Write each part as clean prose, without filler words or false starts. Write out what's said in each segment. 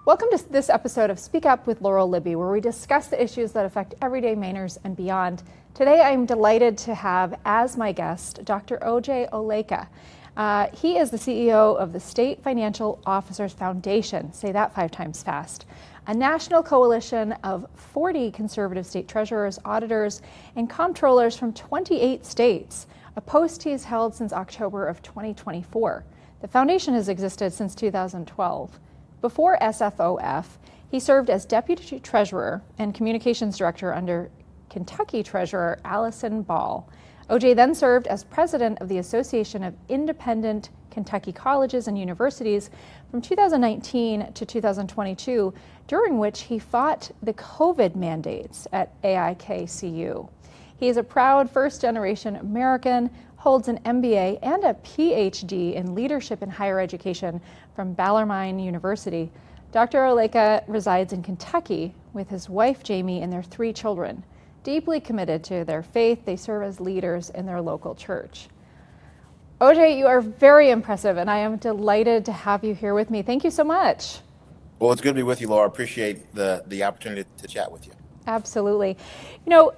Welcome to this episode of Speak Up with Laurel Libby, where we discuss the issues that affect everyday Mainers and beyond. Today, I'm delighted to have as my guest Dr. Oleka. He is the CEO of the State Financial Officers Foundation, say that 5 times fast, a national coalition of 40 conservative state treasurers, auditors, and comptrollers from 28 states, a post he's held since October of 2024. The foundation has existed since 2012. Before SFOF, he served as Deputy Treasurer and Communications Director under Kentucky Treasurer Allison Ball. OJ then served as President of the Association of Independent Kentucky Colleges and Universities from 2019 to 2022, during which he fought the COVID mandates at AIKCU. He is a proud first-generation American, holds an MBA and a PhD in leadership in higher education from Bellarmine University. Dr. Oleka resides in Kentucky with his wife, Jamie, and their 3 children. Deeply committed to their faith, they serve as leaders in their local church. OJ, you are very impressive, and I am delighted to have you here with me. Thank you so much. Well, it's good to be with you, Laura. I appreciate the opportunity to chat with you. Absolutely. You know,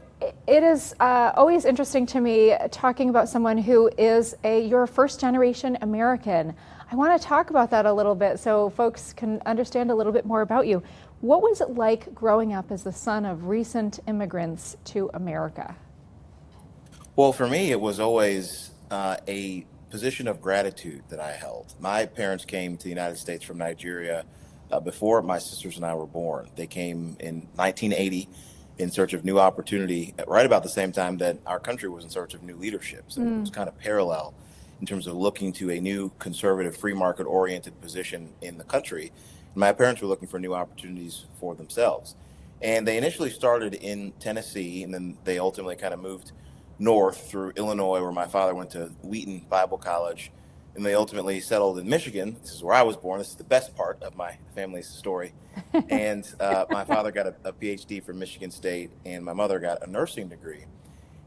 it is always interesting to me talking about someone who is you're a first-generation American. I want to talk about that a little bit so folks can understand a little bit more about you. What was it like growing up as the son of recent immigrants to America? Well, for me, it was always a position of gratitude that I held. My parents came to the United States from Nigeria before my sisters and I were born. They came in 1980 in search of new opportunity, right about the same time that our country was in search of new leadership. So it was kind of parallel in terms of looking to a new conservative, free market oriented position in the country. My parents were looking for new opportunities for themselves. And they initially started in Tennessee, and then they ultimately kind of moved north through Illinois, where my father went to Wheaton Bible College. And they ultimately settled in Michigan. This is where I was born. This is the best part of my family's story. And my father got a PhD from Michigan State, and my mother got a nursing degree.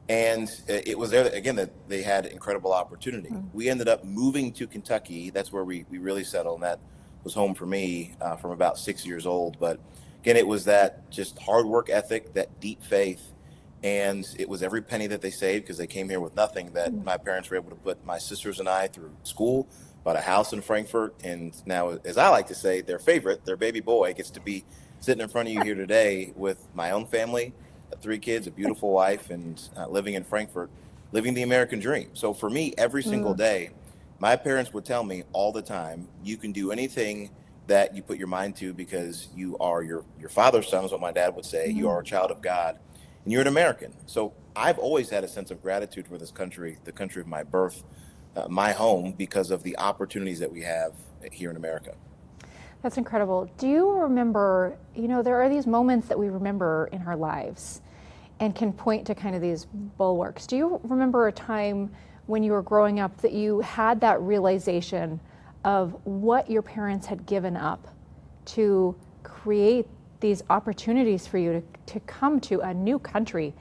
And it was there, again, that they had incredible opportunity. We ended up moving to Kentucky. That's where we really settled, and that was home for me from about 6 years old. But again, it was that just hard work ethic, that deep faith, and it was every penny that they saved, because they came here with nothing, that my parents were able to put my sisters and I through school, bought a house in Frankfort, and now, as I like to say, their favorite, their baby boy, gets to be sitting in front of you here today with my own family, 3 kids, a beautiful wife, and living in Frankfort, living the American dream. So for me, every single day, my parents would tell me all the time, you can do anything that you put your mind to, because you are your father's son, is what my dad would say. You are a child of God, and you're an American. So I've always had a sense of gratitude for this country, the country of my birth, my home, because of the opportunities that we have here in America. That's incredible. Do you remember, there are these moments that we remember in our lives and can point to kind of these bulwarks. Do you remember a time when you were growing up that you had that realization of what your parents had given up to create these opportunities for you to come to a new country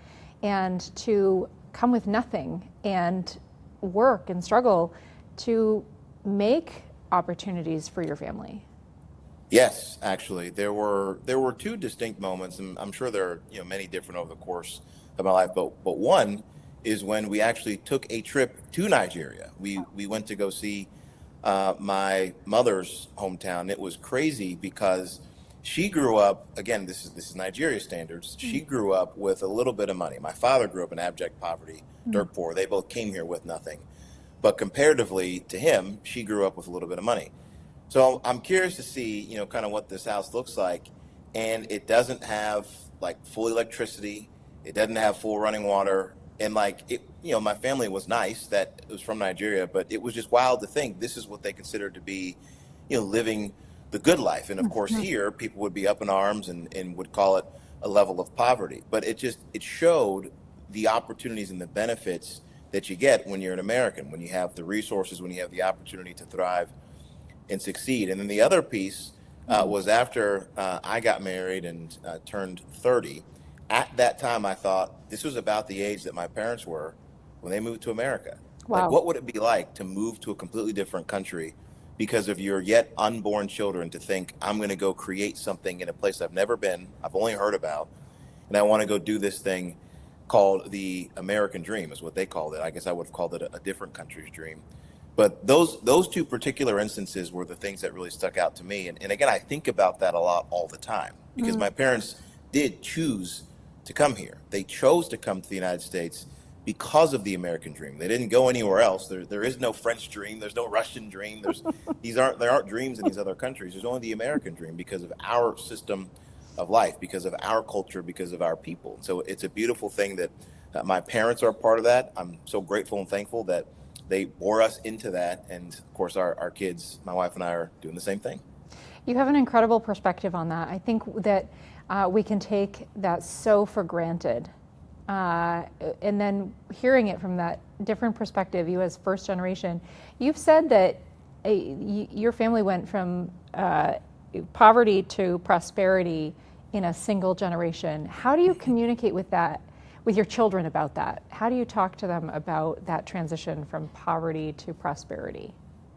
and to come with nothing and work and struggle to make opportunities for your family? Yes, actually, there were 2 distinct moments, and I'm sure there are many different over the course of my life. But one is when we actually took a trip to Nigeria. We went to go see my mother's hometown. It was crazy because she grew up, again, this is Nigeria standards. She grew up with a little bit of money. My father grew up in abject poverty, dirt poor. They both came here with nothing. But comparatively to him, she grew up with a little bit of money. So I'm curious to see, kind of what this house looks like. And it doesn't have like full electricity. It doesn't have full running water. And my family was nice that it was from Nigeria, but it was just wild to think this is what they considered to be, living the good life. And of course, here people would be up in arms and would call it a level of poverty. But it showed the opportunities and the benefits that you get when you're an American, when you have the resources, when you have the opportunity to thrive and succeed. And then the other piece was after I got married and turned 30. At that time, I thought this was about the age that my parents were when they moved to America. Wow. Like, what would it be like to move to a completely different country because of your yet unborn children to think, I'm going to go create something in a place I've never been, I've only heard about, and I want to go do this thing called the American dream, is what they called it. I guess I would have called it a different country's dream. But those two particular instances were the things that really stuck out to me. And again, I think about that a lot all the time, because my parents did choose to come here. They chose to come to the United States because of the American dream. They didn't go anywhere else. There is no French dream. There's no Russian dream. There aren't dreams in these other countries. There's only the American dream because of our system of life, because of our culture, because of our people. So it's a beautiful thing that my parents are a part of that. I'm so grateful and thankful that they bore us into that. And of course, our kids, my wife and I, are doing the same thing. You have an incredible perspective on that. I think that we can take that so for granted. And then hearing it from that different perspective, you as first generation, you've said that your family went from poverty to prosperity in a single generation. How do you communicate with your children about that? How do you talk to them about that transition from poverty to prosperity?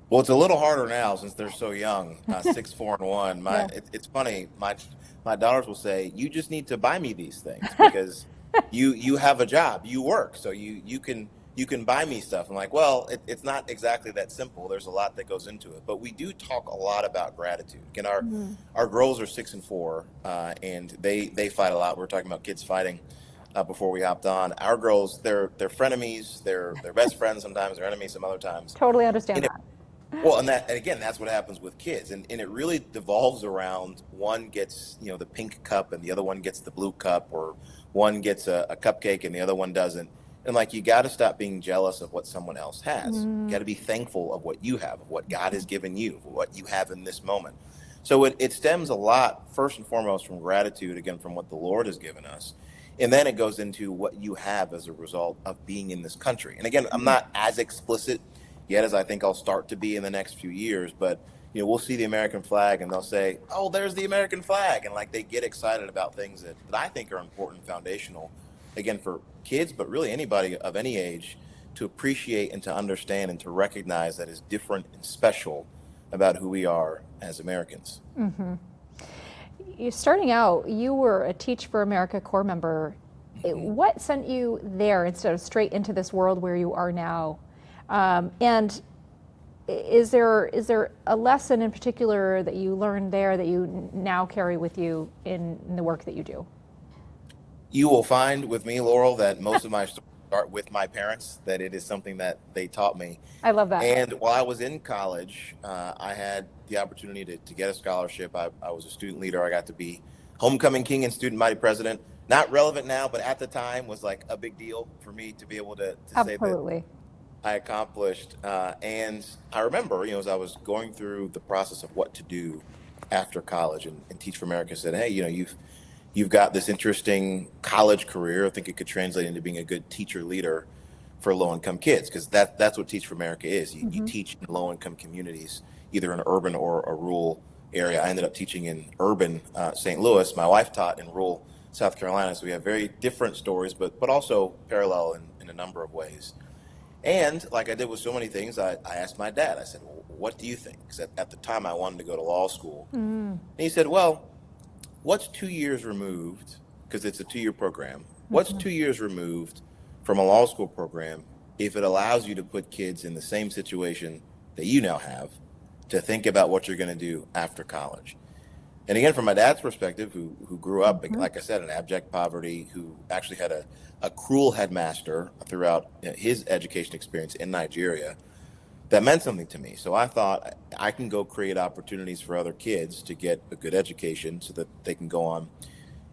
Well, it's a little harder now since they're so young, 6, 4, and 1. It's funny. My daughters will say, "You just need to buy me these things because you have a job, you work, so you can buy me stuff." I'm like, well, it's not exactly that simple. There's a lot that goes into it, but we do talk a lot about gratitude. Again, our girls are 6 and 4, and they fight a lot. We were talking about kids fighting before we hopped on. Our girls, they're frenemies. They're best friends sometimes. They're enemies some other times. Totally understand that. Well, and again, that's what happens with kids, and it really devolves around one gets the pink cup and the other one gets the blue cup, or one gets a cupcake and the other one doesn't. And you got to stop being jealous of what someone else has. You got to be thankful of what you have, of what God has given you, of what you have in this moment. So it stems a lot, first and foremost, from gratitude, again, from what the Lord has given us. And then it goes into what you have as a result of being in this country. And again, I'm not as explicit yet as I think I'll start to be in the next few years, but we'll see the American flag and they'll say, "Oh, there's the American flag," and they get excited about things that I think are important, foundational, again, for kids, but really anybody of any age, to appreciate and to understand and to recognize that is different and special about who we are as Americans. Starting out, you were a Teach for America Corps member. What sent you there instead of straight into this world where you are now? And is there a lesson in particular that you learned there that you now carry with you in the work that you do? You will find with me, Laurel, that most of my stories start with my parents, that it is something that they taught me. I love that. And while I was in college, I had the opportunity to get a scholarship. I was a student leader. I got to be homecoming king and student body president. Not relevant now, but at the time was a big deal for me to be able to say that I accomplished. And I remember, as I was going through the process of what to do after college, and Teach for America said, "Hey, you've got this interesting college career. I think it could translate into being a good teacher leader for low-income kids," because that's what Teach for America is. You teach in low-income communities, either an urban or a rural area. I ended up teaching in urban St. Louis. My wife taught in rural South Carolina, so we have very different stories, but also parallel in a number of ways. And like I did with so many things, I asked my dad. I said, "Well, what do you think?" Because at the time I wanted to go to law school. And he said, "Well, what's 2 years removed," because it's a 2-year program, "what's 2 years removed from a law school program if it allows you to put kids in the same situation that you now have to think about what you're going to do after college?" And again, from my dad's perspective, who grew up, like I said, in abject poverty, who actually had a cruel headmaster throughout his education experience in Nigeria, that meant something to me. So I thought I can go create opportunities for other kids to get a good education so that they can go on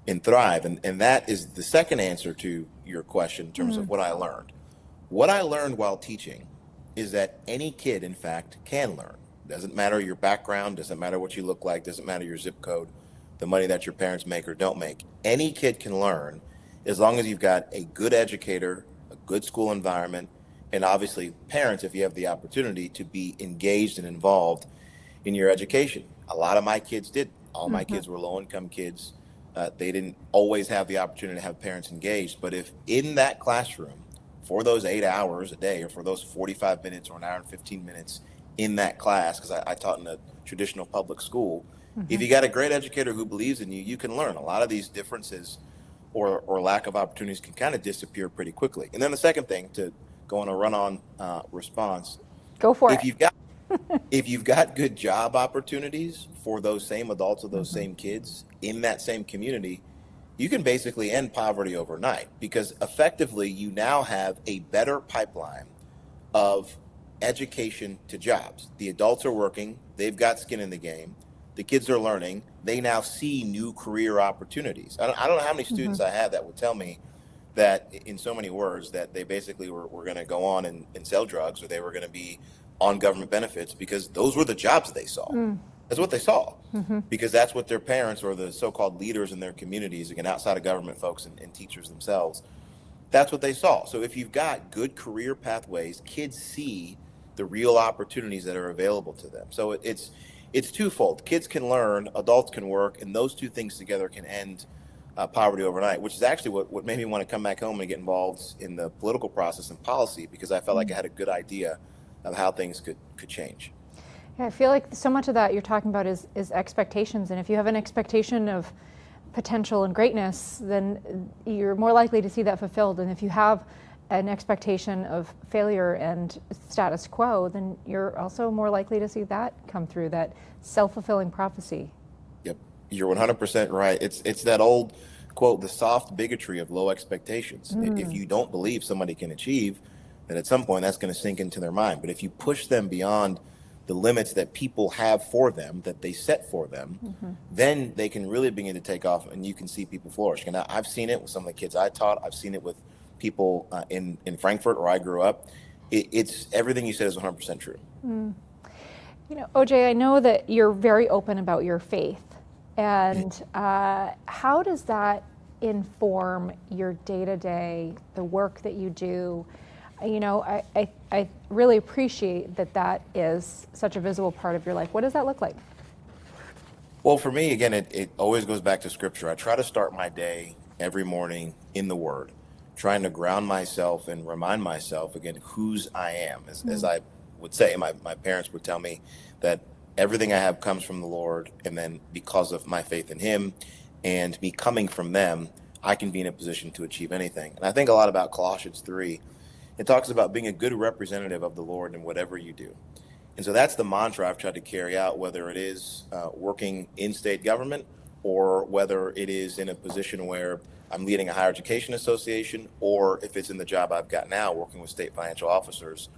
and thrive. And that is the second answer to your question in terms of what I learned. What I learned while teaching is that any kid, in fact, can learn. Doesn't matter your background, doesn't matter what you look like, doesn't matter your zip code, the money that your parents make or don't make. Any kid can learn as long as you've got a good educator, a good school environment, and obviously parents, if you have the opportunity to be engaged and involved in your education. A lot of my kids did. All my kids were low-income kids. They didn't always have the opportunity to have parents engaged. But if in that classroom, for those 8 hours a day, or for those 45 minutes or an hour and 15 minutes, in that class, because I taught in a traditional public school. If you got a great educator who believes in you, you can learn. A lot of these differences or lack of opportunities can kind of disappear pretty quickly. And then the second thing, to go on a run-on response, Go for if it. you've got if you've got good job opportunities for those same adults or those same kids in that same community, you can basically end poverty overnight, because effectively you now have a better pipeline of education to jobs. The adults are working, they've got skin in the game, the kids are learning, they now see new career opportunities. I don't know how many students I had that would tell me that, in so many words, that they basically were going to go on and sell drugs, or they were going to be on government benefits, because those were the jobs they saw. That's what they saw, because that's what their parents or the so-called leaders in their communities, again, outside of government folks and teachers themselves, that's what they saw. So if you've got good career pathways, kids see the real opportunities that are available to them. So it's twofold. Kids can learn, adults can work, and those two things together can end poverty overnight, which is actually what made me want to come back home and get involved in the political process and policy, because I felt like I had a good idea of how things could change. Yeah, I feel like so much of that you're talking about is expectations. And if you have an expectation of potential and greatness, then you're more likely to see that fulfilled. And if you have an expectation of failure and status quo, then you're also more likely to see that come through, that self-fulfilling prophecy. Yep, you're 100% right. It's that old quote, the soft bigotry of low expectations. If you don't believe somebody can achieve, then at some point that's going to sink into their mind. But if you push them beyond the limits that people have for them, that they set for them, then they can really begin to take off, and you can see people flourish. And I've seen it with some of the kids I taught. I've seen it with people in Frankfurt, where I grew up. It's everything you said is 100% true. You know, OJ, I know that you're very open about your faith, and how does that inform your day-to-day, the work that you do? You know, I really appreciate that is such a visible part of your life. What does that look like? Well, for me, again, it always goes back to Scripture. I try to start my day every morning in the Word, trying to ground myself and remind myself, again, whose I am. As I would say, my parents would tell me that everything I have comes from the Lord, and then because of my faith in Him and me coming from them, I can be in a position to achieve anything. And I think a lot about Colossians 3. It talks about being a good representative of the Lord in whatever you do. And so that's the mantra I've tried to carry out, whether it is working in state government, or whether it is in a position where I'm leading a higher education association, or if it's in the job I've got now, working with state financial officers.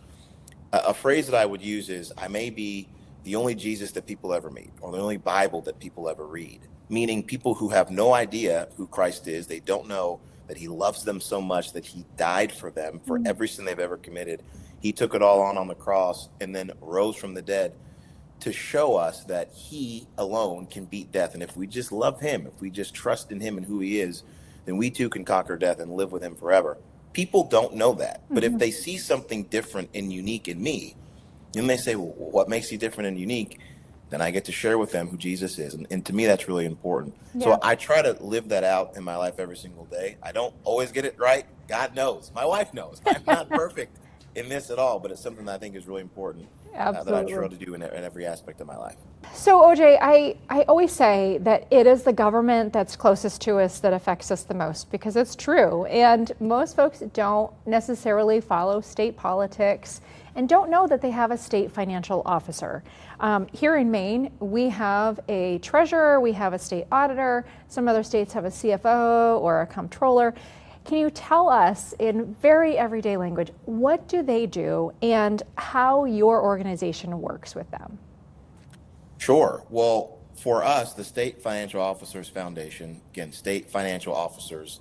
A phrase that I would use is, I may be the only Jesus that people ever meet, or the only Bible that people ever read, meaning people who have no idea who Christ is. They don't know that He loves them so much that He died for them for every sin they've ever committed. He took it all on the cross and then rose from the dead to show us that He alone can beat death. And if we just love Him, if we just trust in Him and who He is, then we too can conquer death and live with Him forever. People don't know that. But if they see something different and unique in me, then they say, well, what makes you different and unique? Then I get to share with them who Jesus is. And to me, that's really important. Yeah. So I try to live that out in my life every single day. I don't always get it right. God knows. My wife knows. I'm not perfect in this at all, but it's something that I think is really important that I try to do in every aspect of my life. So OJ, I always say that it is the government that's closest to us that affects us the most, because it's true. And most folks don't necessarily follow state politics and don't know that they have a state financial officer. Here in Maine, we have a treasurer, we have a state auditor, some other states have a CFO or a comptroller. Can you tell us in very everyday language, what do they do and how your organization works with them? Sure. Well, for us, the State Financial Officers Foundation, again, state financial officers,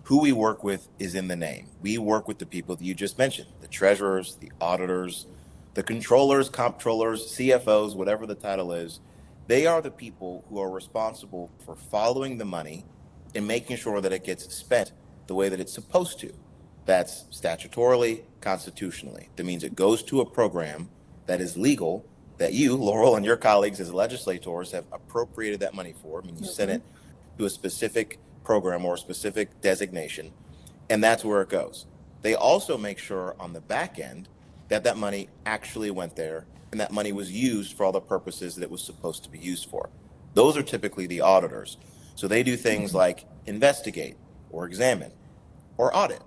who we work with is in the name. We work with the people that you just mentioned, the treasurers, the auditors, the controllers, comptrollers, CFOs, whatever the title is. They are the people who are responsible for following the money and making sure that it gets spent the way that it's supposed to. That's statutorily, constitutionally. That means it goes to a program that is legal, that you, Laurel, and your colleagues as legislators have appropriated that money for. I mean, you sent it to a specific program or a specific designation, and that's where it goes. They also make sure on the back end that that money actually went there, and that money was used for all the purposes that it was supposed to be used for. Those are typically the auditors. So they do things like investigate or examine or audit.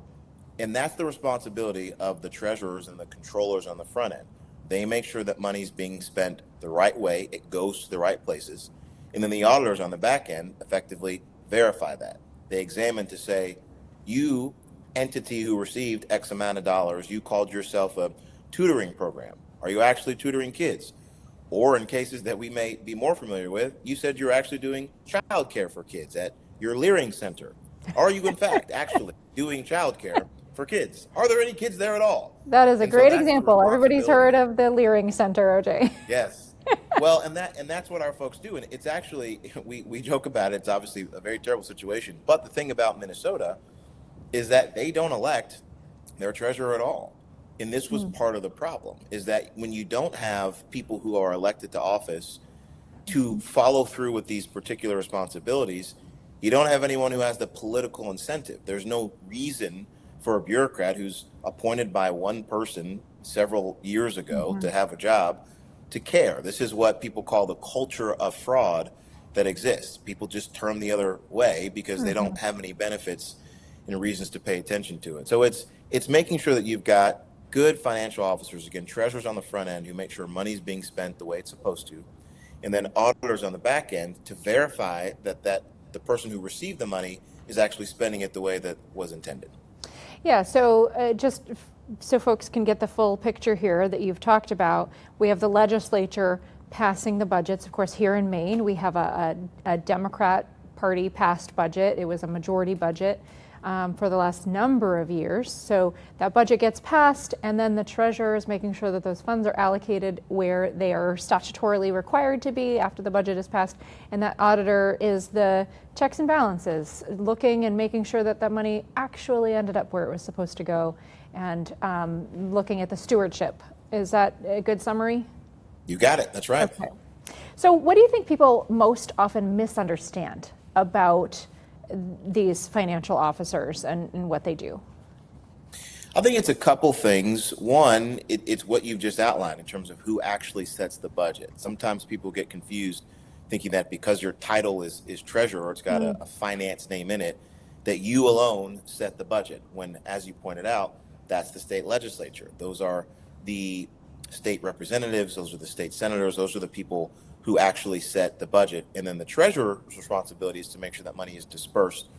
And that's the responsibility of the treasurers and the controllers on the front end. They make sure that money's being spent the right way, it goes to the right places. And then the auditors on the back end effectively verify that. They examine to say, you entity who received X amount of dollars, you called yourself a tutoring program. Are you actually tutoring kids? Or in cases that we may be more familiar with, you said you're actually doing child care for kids at your Leering Center. Are you in fact actually doing child care for kids? Are there any kids there at all? That is a great example. Everybody's heard of the Leering Center, OJ. Yes. Well, and that's what our folks do. And it's actually, we joke about it. It's obviously a very terrible situation. But the thing about Minnesota is that they don't elect their treasurer at all. And this was part of the problem, is that when you don't have people who are elected to office to follow through with these particular responsibilities, you don't have anyone who has the political incentive. There's no reason for a bureaucrat who's appointed by one person several years ago to have a job to care. This is what people call the culture of fraud that exists. People just turn the other way because they don't have any benefits and reasons to pay attention to it. So it's making sure that you've got good financial officers, again, treasurers on the front end who make sure money's being spent the way it's supposed to, and then auditors on the back end to verify that the person who received the money is actually spending it the way that was intended. Yeah, so just so folks can get the full picture here that you've talked about, we have the legislature passing the budgets. Of course, here in Maine, we have a Democrat Party passed budget. It was a majority budget for the last number of years. So that budget gets passed, and then the treasurer is making sure that those funds are allocated where they are statutorily required to be after the budget is passed. And that auditor is the checks and balances, looking and making sure that that money actually ended up where it was supposed to go, and looking at the stewardship. Is that a good summary? You got it. That's right. Okay. So what do you think people most often misunderstand about these financial officers and what they do? I think it's a couple things. One, it's what you've just outlined in terms of who actually sets the budget. Sometimes people get confused thinking that because your title is treasurer, it's got a finance name in it, that you alone set the budget, when, as you pointed out, that's the state legislature. Those are the state representatives, those are the state senators, those are the people who actually set the budget. And then the treasurer's responsibility is to make sure that money is dispersed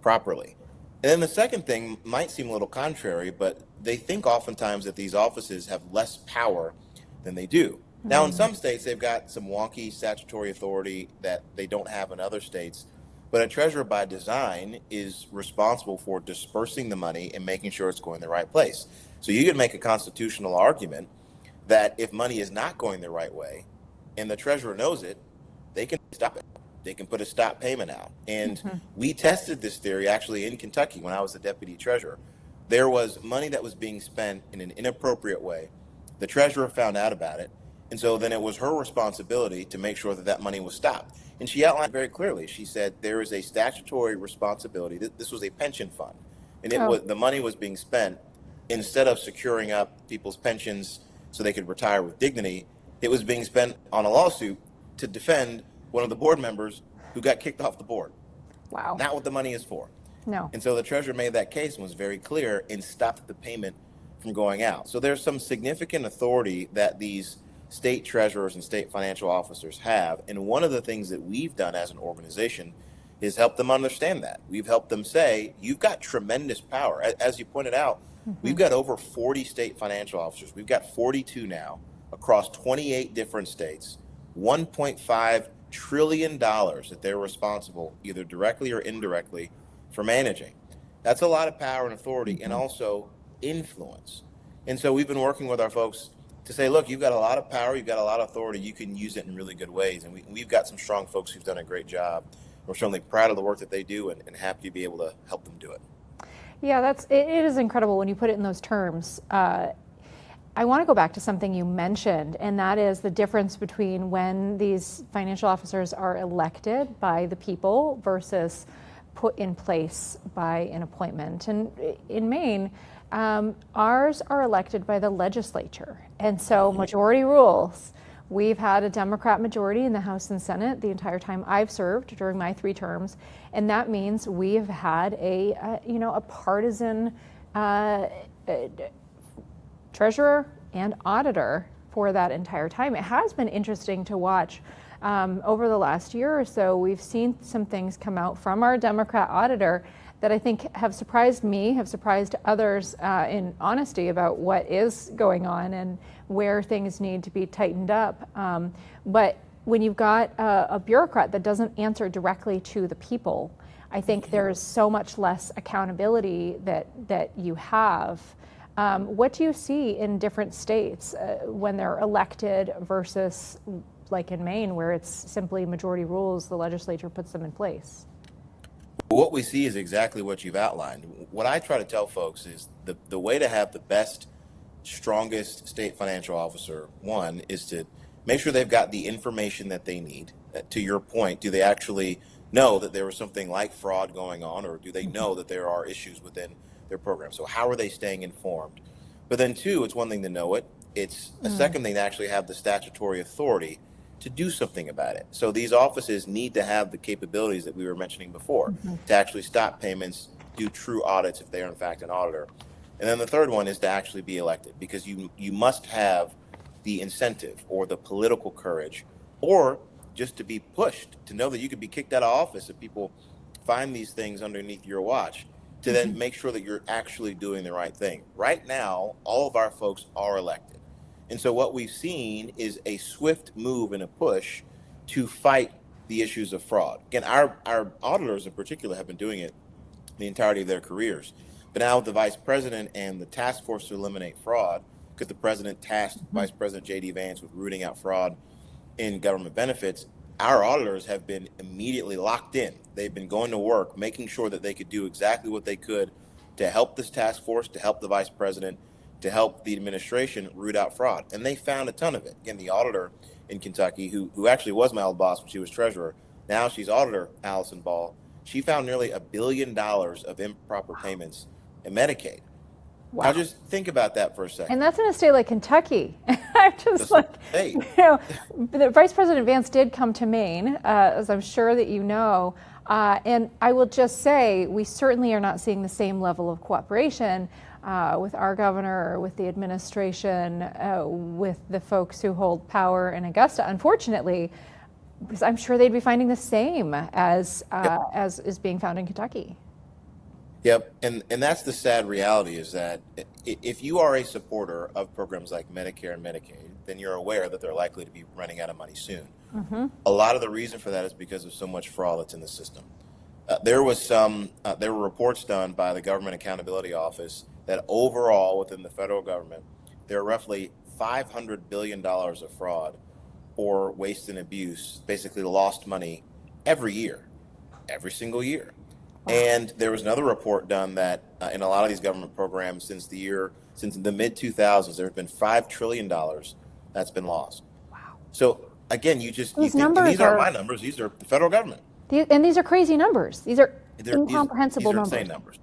properly. And then the second thing might seem a little contrary, but they think oftentimes that these offices have less power than they do. Now, in some states, they've got some wonky statutory authority that they don't have in other states. But a treasurer by design is responsible for dispersing the money and making sure it's going the right place. So you can make a constitutional argument that if money is not going the right way, and the treasurer knows it, they can stop it. They can put a stop payment out. And we tested this theory actually in Kentucky when I was the deputy treasurer. There was money that was being spent in an inappropriate way. The treasurer found out about it. And so then it was her responsibility to make sure that that money was stopped. And she outlined very clearly. She said there is a statutory responsibility. This was a pension fund. And the money was being spent, instead of securing up people's pensions so they could retire with dignity, it was being spent on a lawsuit to defend one of the board members who got kicked off the board. Wow. Not what the money is for. No. And so the treasurer made that case and was very clear and stopped the payment from going out. So there's some significant authority that these state treasurers and state financial officers have. And one of the things that we've done as an organization is help them understand that. We've helped them say, you've got tremendous power. As you pointed out, we've got over 40 state financial officers. We've got 42 now across 28 different states, $1.5 trillion that they're responsible, either directly or indirectly, for managing. That's a lot of power and authority, and also influence. And so we've been working with our folks to say, look, you've got a lot of power, you've got a lot of authority, you can use it in really good ways. And we've got some strong folks who've done a great job. We're certainly proud of the work that they do and happy to be able to help them do it. Yeah, it is incredible when you put it in those terms. I want to go back to something you mentioned, and that is the difference between when these financial officers are elected by the people versus put in place by an appointment. And in Maine, Ours are elected by the legislature, and so majority rules. We've had a Democrat majority in the House and Senate the entire time I've served during my 3 terms, and that means we've had a partisan treasurer and auditor for that entire time. It has been interesting to watch. Over the last year or so, we've seen some things come out from our Democrat auditor that I think have surprised me, have surprised others in honesty about what is going on and where things need to be tightened up. But when you've got a bureaucrat that doesn't answer directly to the people, I think there's so much less accountability that you have. What do you see in different states when they're elected versus like in Maine, where it's simply majority rules, the legislature puts them in place? What we see is exactly what you've outlined. What I try to tell folks is the way to have the best, strongest state financial officer, one, is to make sure they've got the information that they need. To your point, do they actually know that there was something like fraud going on, or do they know that there are issues within their program? So how are they staying informed? But then two, it's one thing to know it. It's a second thing to actually have the statutory authority to do something about it. So these offices need to have the capabilities that we were mentioning before to actually stop payments, do true audits if they are in fact an auditor. And then the third one is to actually be elected, because you must have the incentive or the political courage, or just to be pushed, to know that you could be kicked out of office if people find these things underneath your watch, to then make sure that you're actually doing the right thing. Right now, all of our folks are elected. And so what we've seen is a swift move and a push to fight the issues of fraud. Again, our auditors in particular have been doing it the entirety of their careers. But now with the vice president and the task force to eliminate fraud, because the president tasked Vice President J.D. Vance with rooting out fraud in government benefits, our auditors have been immediately locked in. They've been going to work, making sure that they could do exactly what they could to help this task force, to help the vice president, to help the administration root out fraud. And they found a ton of it. Again, the auditor in Kentucky, who actually was my old boss when she was treasurer, now she's auditor, Allison Ball, she found nearly $1 billion of improper payments in Medicaid. Wow. Now just think about that for a second. And that's in a state like Kentucky. I'm just the Vice President Vance did come to Maine, as I'm sure that you know. And I will just say, we certainly are not seeing the same level of cooperation with our governor, with the administration, with the folks who hold power in Augusta, unfortunately, because I'm sure they'd be finding the same as is being found in Kentucky. Yep, and that's the sad reality, is that if you are a supporter of programs like Medicare and Medicaid, then you're aware that they're likely to be running out of money soon. A lot of the reason for that is because of so much fraud that's in the system. There were reports done by the Government Accountability Office that overall within the federal government, there are roughly $500 billion of fraud or waste and abuse, basically lost money every year, every single year. And there was another report done that in a lot of these government programs since the mid 2000s, there have been $5 trillion that's been lost. Wow. So again, these aren't my numbers, these are the federal government. And these are crazy numbers. These are incomprehensible numbers. Insane numbers.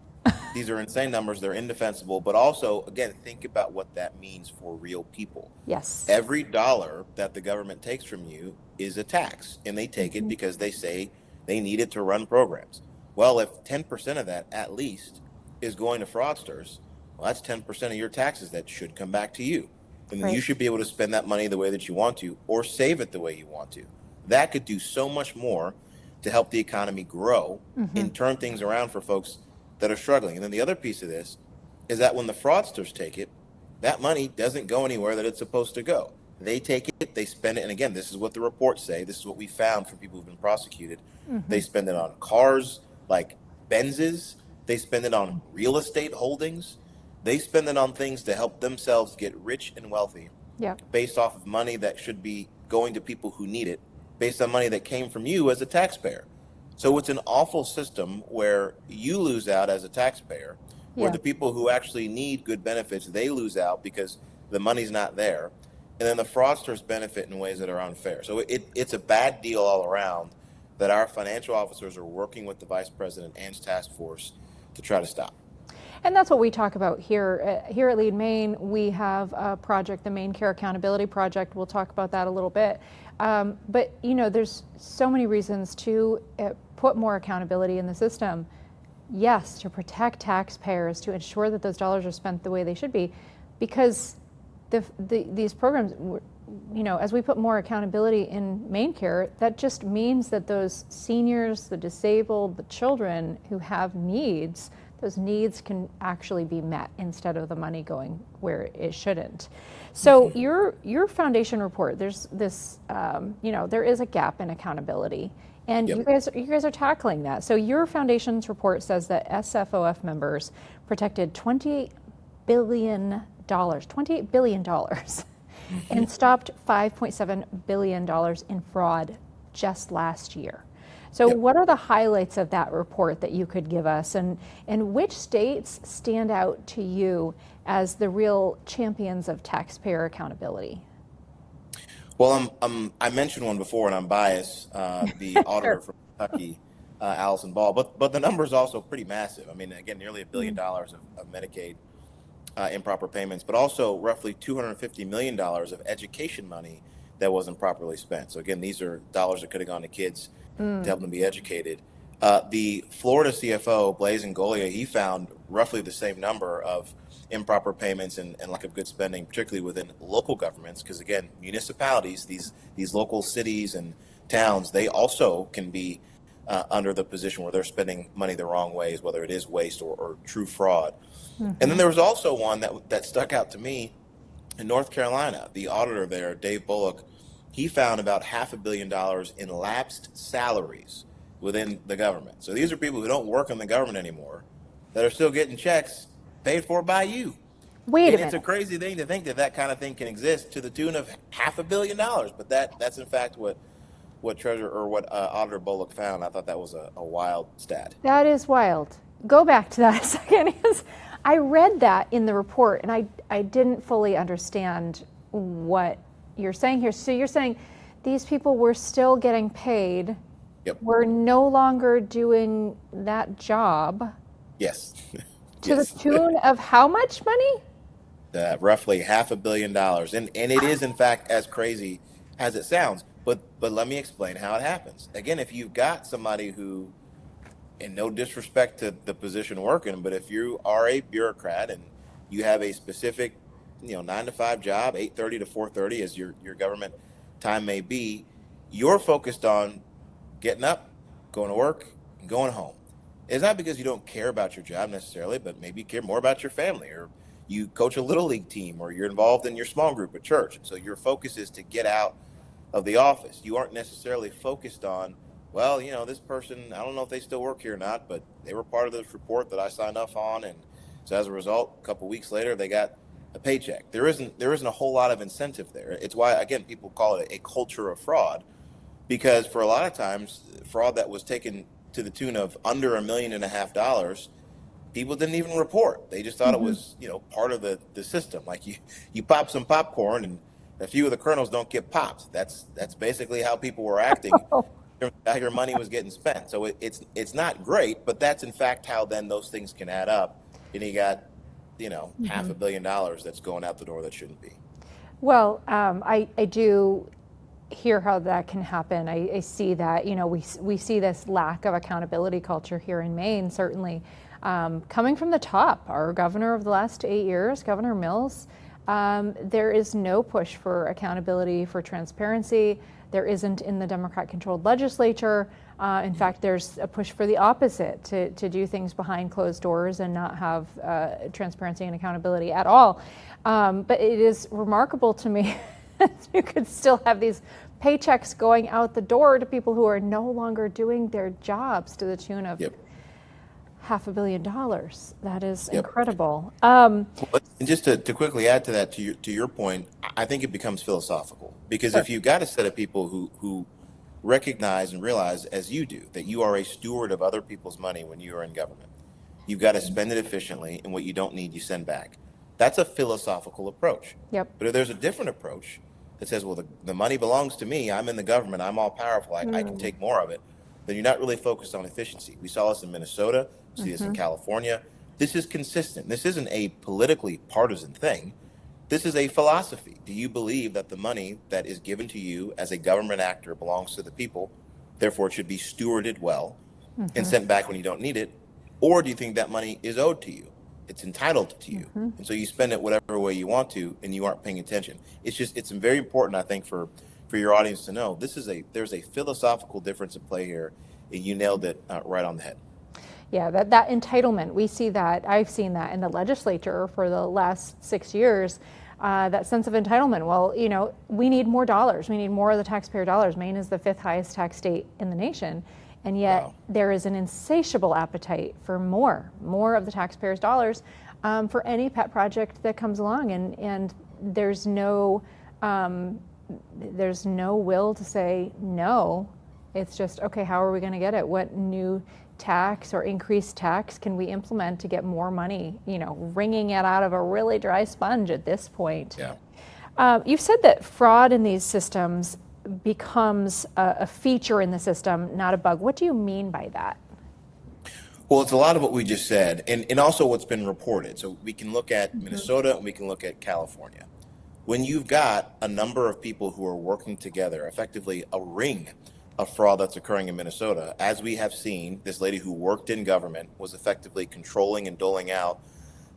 These are insane numbers. They're indefensible. But also, again, think about what that means for real people. Yes. Every dollar that the government takes from you is a tax, and they take it because they say they need it to run programs. Well, if 10% of that at least is going to fraudsters, well, that's 10% of your taxes that should come back to you. And then you should be able to spend that money the way that you want to, or save it the way you want to. That could do so much more to help the economy grow and turn things around for folks that are struggling. And then the other piece of this is that when the fraudsters take it, that money doesn't go anywhere that it's supposed to go. They take it, they spend it, and again, this is what the reports say, this is what we found from people who've been prosecuted. They spend it on cars like Benzes, they spend it on real estate holdings, they spend it on things to help themselves get rich and wealthy based off of money that should be going to people who need it, based on money that came from you as a taxpayer. So it's an awful system where you lose out as a taxpayer, where the people who actually need good benefits, they lose out because the money's not there. And then the fraudsters benefit in ways that are unfair. So it's a bad deal all around that our financial officers are working with the vice president and his task force to try to stop. And that's what we talk about here. Here at Lead Maine, we have a project, the MaineCare Accountability Project. We'll talk about that a little bit. But there's so many reasons to put more accountability in the system. Yes, to protect taxpayers, to ensure that those dollars are spent the way they should be, because these programs, as we put more accountability in MaineCare, that just means that those seniors, the disabled, the children who have needs, those needs can actually be met instead of the money going where it shouldn't. So your foundation report, there's this, there is a gap in accountability, and you guys are tackling that. So your foundation's report says that SFOF members protected $28 billion, and stopped $5.7 billion in fraud just last year. So what are the highlights of that report that you could give us, and which states stand out to you as the real champions of taxpayer accountability? Well, I mentioned one before, and I'm biased, the auditor from Kentucky, Allison Ball, but the number is also pretty massive. I mean, again, nearly $1 billion of Medicaid improper payments, but also roughly $250 million of education money that wasn't properly spent. So again, these are dollars that could have gone to kids to help them be educated. The Florida CFO, Blaise Ngolia, he found roughly the same number of improper payments and lack of good spending, particularly within local governments, because again, municipalities, these local cities and towns, they also can be under the position where they're spending money the wrong ways, whether it is waste or true fraud. And then there was also one that stuck out to me in North Carolina. The auditor there, Dave Bullock, he found about $500 million in lapsed salaries within the government. So these are people who don't work in the government anymore that are still getting checks paid for by you. Wait a minute. It's a crazy thing to think that kind of thing can exist to the tune of $500 million. But that's in fact what Auditor Bullock found. I thought that was a wild stat. That is wild. Go back to that a second. I read that in the report, and I didn't fully understand what you're saying here. So you're saying these people were still getting paid. Yep. We're no longer doing that job. Yes. To the tune of how much money? Roughly $500 million. And it is, in fact, as crazy as it sounds. But let me explain how it happens. Again, if you've got somebody who, and no disrespect to the position working, but if you are a bureaucrat and you have a specific 9 to 5 job, 8:30 to 4:30 as your government time may be, you're focused on getting up, going to work, and going home. It's not because you don't care about your job necessarily, but maybe you care more about your family, or you coach a little league team, or you're involved in your small group at church. And so your focus is to get out of the office. You aren't necessarily focused on, well, this person, I don't know if they still work here or not, but they were part of this report that I signed off on. And so as a result, a couple of weeks later, they got a paycheck. There isn't a whole lot of incentive there. It's why, again, people call it a culture of fraud, because for a lot of times, fraud that was taken to the tune of under $1.5 million, people didn't even report. They just thought it was, part of the system. Like you pop some popcorn and a few of the kernels don't get popped. That's basically how people were acting. How your money was getting spent. So it's not great, but that's in fact how then those things can add up. And you got, $500 million that's going out the door that shouldn't be. Well, I do hear how that can happen. I see that, we see this lack of accountability culture here in Maine, certainly coming from the top. Our governor of the last 8 years, Governor Mills, there is no push for accountability, for transparency. There isn't in the Democrat-controlled legislature. In fact, there's a push for the opposite, to do things behind closed doors and not have transparency and accountability at all. But it is remarkable to me that you could still have these paychecks going out the door to people who are no longer doing their jobs to the tune of $500 million. That is incredible. And just to quickly add to that, to your point, I think it becomes philosophical, because if you've got a set of people who recognize and realize, as you do, that you are a steward of other people's money when you are in government, you've got to spend it efficiently, and what you don't need, you send back. That's a philosophical approach. But if there's a different approach that says, well, the money belongs to me, I'm in the government, I'm all powerful, I can take more of it, then you're not really focused on efficiency. We saw this in Minnesota, we see this in California. This is consistent. This isn't a politically partisan thing. This is a philosophy. Do you believe that the money that is given to you as a government actor belongs to the people, therefore it should be stewarded well and sent back when you don't need it? Or do you think that money is owed to you? It's entitled to you. And so you spend it whatever way you want to, and you aren't paying attention. It's very important, I think, for your audience to know there's a philosophical difference at play here, and you nailed it right on the head. Yeah, that entitlement, we see that, I've seen that in the legislature for the last 6 years, that sense of entitlement. Well, we need more dollars. We need more of the taxpayer dollars. Maine is the 5th highest tax state in the nation. And yet there is an insatiable appetite for more of the taxpayers' dollars for any pet project that comes along. And there's no will to say no. It's just, okay, how are we going to get it? What new tax or increased tax can we implement to get more money, wringing it out of a really dry sponge at this point? Yeah. You've said that fraud in these systems becomes a feature in the system, not a bug. What do you mean by that? Well, it's a lot of what we just said, and also what's been reported. So we can look at Minnesota and we can look at California. When you've got a number of people who are working together, effectively a ring of fraud that's occurring in Minnesota, as we have seen, this lady who worked in government was effectively controlling and doling out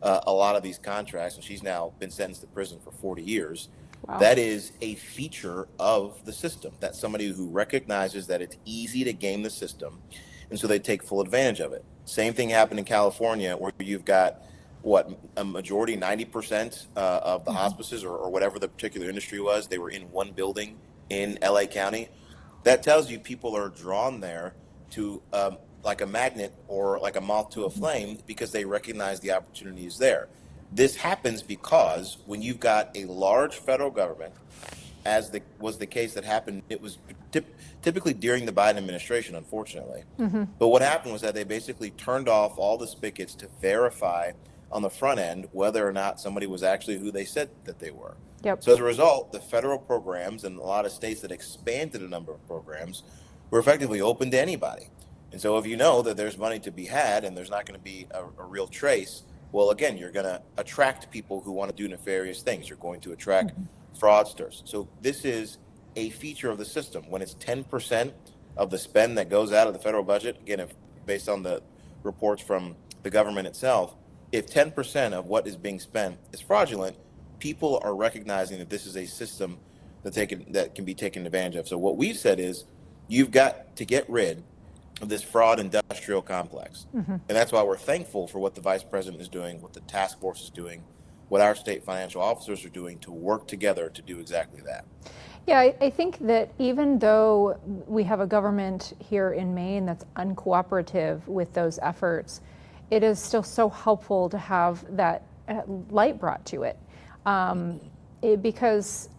a lot of these contracts, and she's now been sentenced to prison for 40 years. Wow. That is a feature of the system. That's somebody who recognizes that it's easy to game the system, and so they take full advantage of it. Same thing happened in California, where you've got a majority, 90% of the hospices or whatever the particular industry was, they were in one building in LA County. That tells you people are drawn there to like a magnet or like a moth to a flame, because they recognize the opportunity is there. This happens because when you've got a large federal government, as was the case that happened, it was typically during the Biden administration, unfortunately. But what happened was that they basically turned off all the spigots to verify on the front end whether or not somebody was actually who they said that they were. Yep. So as a result, the federal programs and a lot of states that expanded a number of programs were effectively open to anybody. And so if you know that there's money to be had and there's not going to be a real trace, well, again, you're going to attract people who want to do nefarious things. You're going to attract fraudsters. So this is a feature of the system. When it's 10% of the spend that goes out of the federal budget, again, based on the reports from the government itself, if 10% of what is being spent is fraudulent, people are recognizing that this is a system that can be taken advantage of. So what we've said is you've got to get rid of this fraud industrial complex. And that's why we're thankful for what the vice president is doing, what the task force is doing, what our state financial officers are doing to work together to do exactly that. Yeah, I think that even though we have a government here in Maine that's uncooperative with those efforts, it is still so helpful to have that light brought to it. Because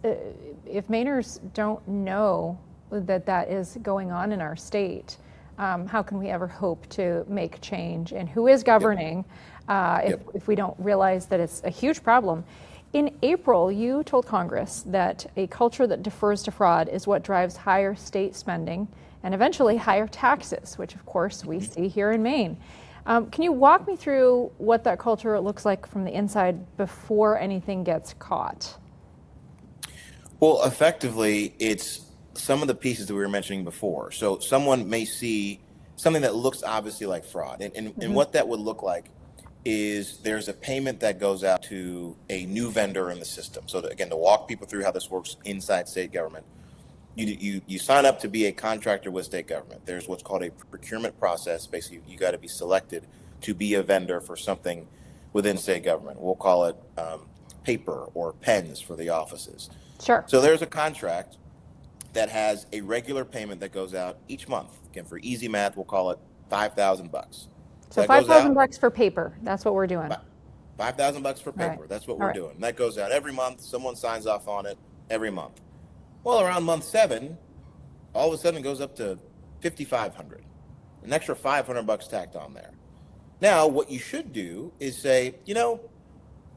if Mainers don't know that is going on in our state, how can we ever hope to make change? And who is governing if we don't realize that it's a huge problem? In April, you told Congress that a culture that defers to fraud is what drives higher state spending and eventually higher taxes, which of course we see here in Maine. Can you walk me through what that culture looks like from the inside before anything gets caught? Well, effectively, it's some of the pieces that we were mentioning before. So someone may see something that looks obviously like fraud. And what that would look like is there's a payment that goes out to a new vendor in the system. So again, to walk people through how this works inside state government, you sign up to be a contractor with state government. There's what's called a procurement process. Basically, you got to be selected to be a vendor for something within state government. We'll call it paper or pens for the offices. Sure. So there's a contract that has a regular payment that goes out each month. Again, for easy math, we'll call it $5,000. So $5,000 for paper. That's what we're doing. $5,000 for paper. Right. That's what we're doing. That goes out every month. Someone signs off on it every month. Well, around month 7, all of a sudden it goes up to $5,500. An extra $500 tacked on there. Now, what you should do is say,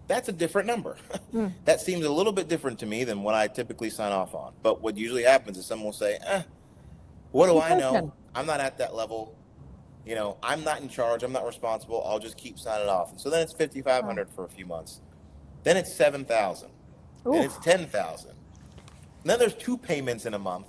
that's a different number. That seems a little bit different to me than what I typically sign off on. But what usually happens is someone will say, what do I know? I'm not at that level. I'm not in charge, I'm not responsible, I'll just keep signing off. And so then it's 5,500 for a few months. Then it's 7,000. Then it's 10,000. And then there's two payments in a month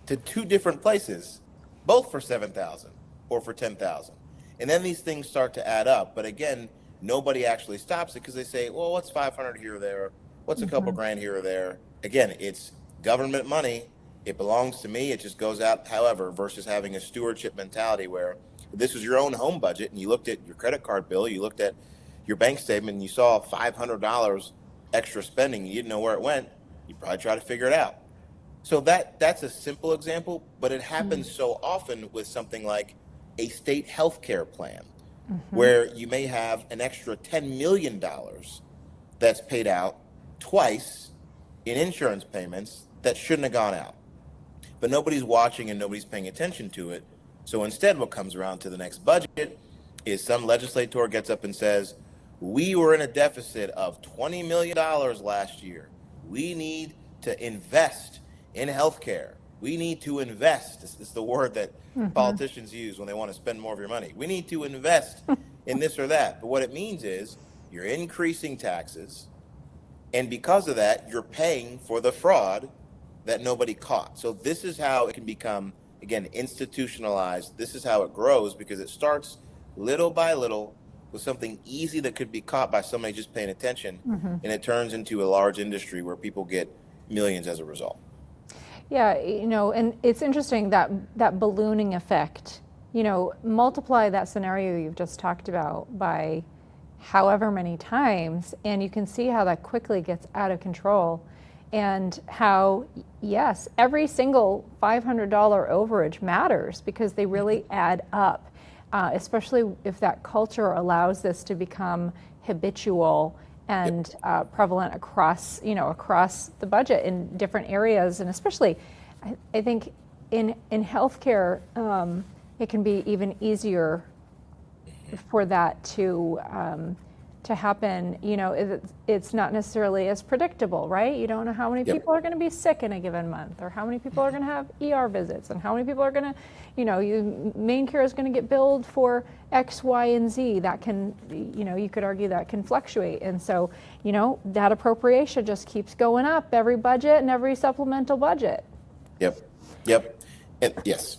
to two different places, both for 7,000 or for 10,000. And then these things start to add up. But again, nobody actually stops it because they say, well, what's 500 here or there? What's a couple grand here or there? Again, it's government money. It belongs to me. It just goes out. However, versus having a stewardship mentality where this was your own home budget and you looked at your credit card bill, you looked at your bank statement and you saw $500 extra spending, you didn't know where it went, you probably try to figure it out. So that's a simple example, but it happens so often with something like a state health care plan, where you may have an extra $10 million that's paid out twice in insurance payments that shouldn't have gone out. But nobody's watching and nobody's paying attention to it. So instead, what comes around to the next budget is some legislator gets up and says, we were in a deficit of $20 million last year. We need to invest in healthcare. We need to invest. This is the word that politicians use when they want to spend more of your money. We need to invest in this or that. But what it means is you're increasing taxes, and because of that, you're paying for the fraud that nobody caught. So this is how it can become, again, institutionalized. This is how it grows, because it starts little by little with something easy that could be caught by somebody just paying attention, and it turns into a large industry where people get millions as a result. Yeah, and it's interesting that ballooning effect, multiply that scenario you've just talked about by however many times, and you can see how that quickly gets out of control, and how, yes, every single $500 overage matters because they really add up, especially if that culture allows this to become habitual and prevalent across the budget in different areas, and especially, I think in healthcare, it can be even easier for that to happen. It's not necessarily as predictable, right? You don't know how many people are going to be sick in a given month, or how many people are going to have ER visits, and how many people are going to, MaineCare is going to get billed for X, Y, and Z. That can, you could argue that can fluctuate. And so, that appropriation just keeps going up every budget and every supplemental budget. Yep. Yes.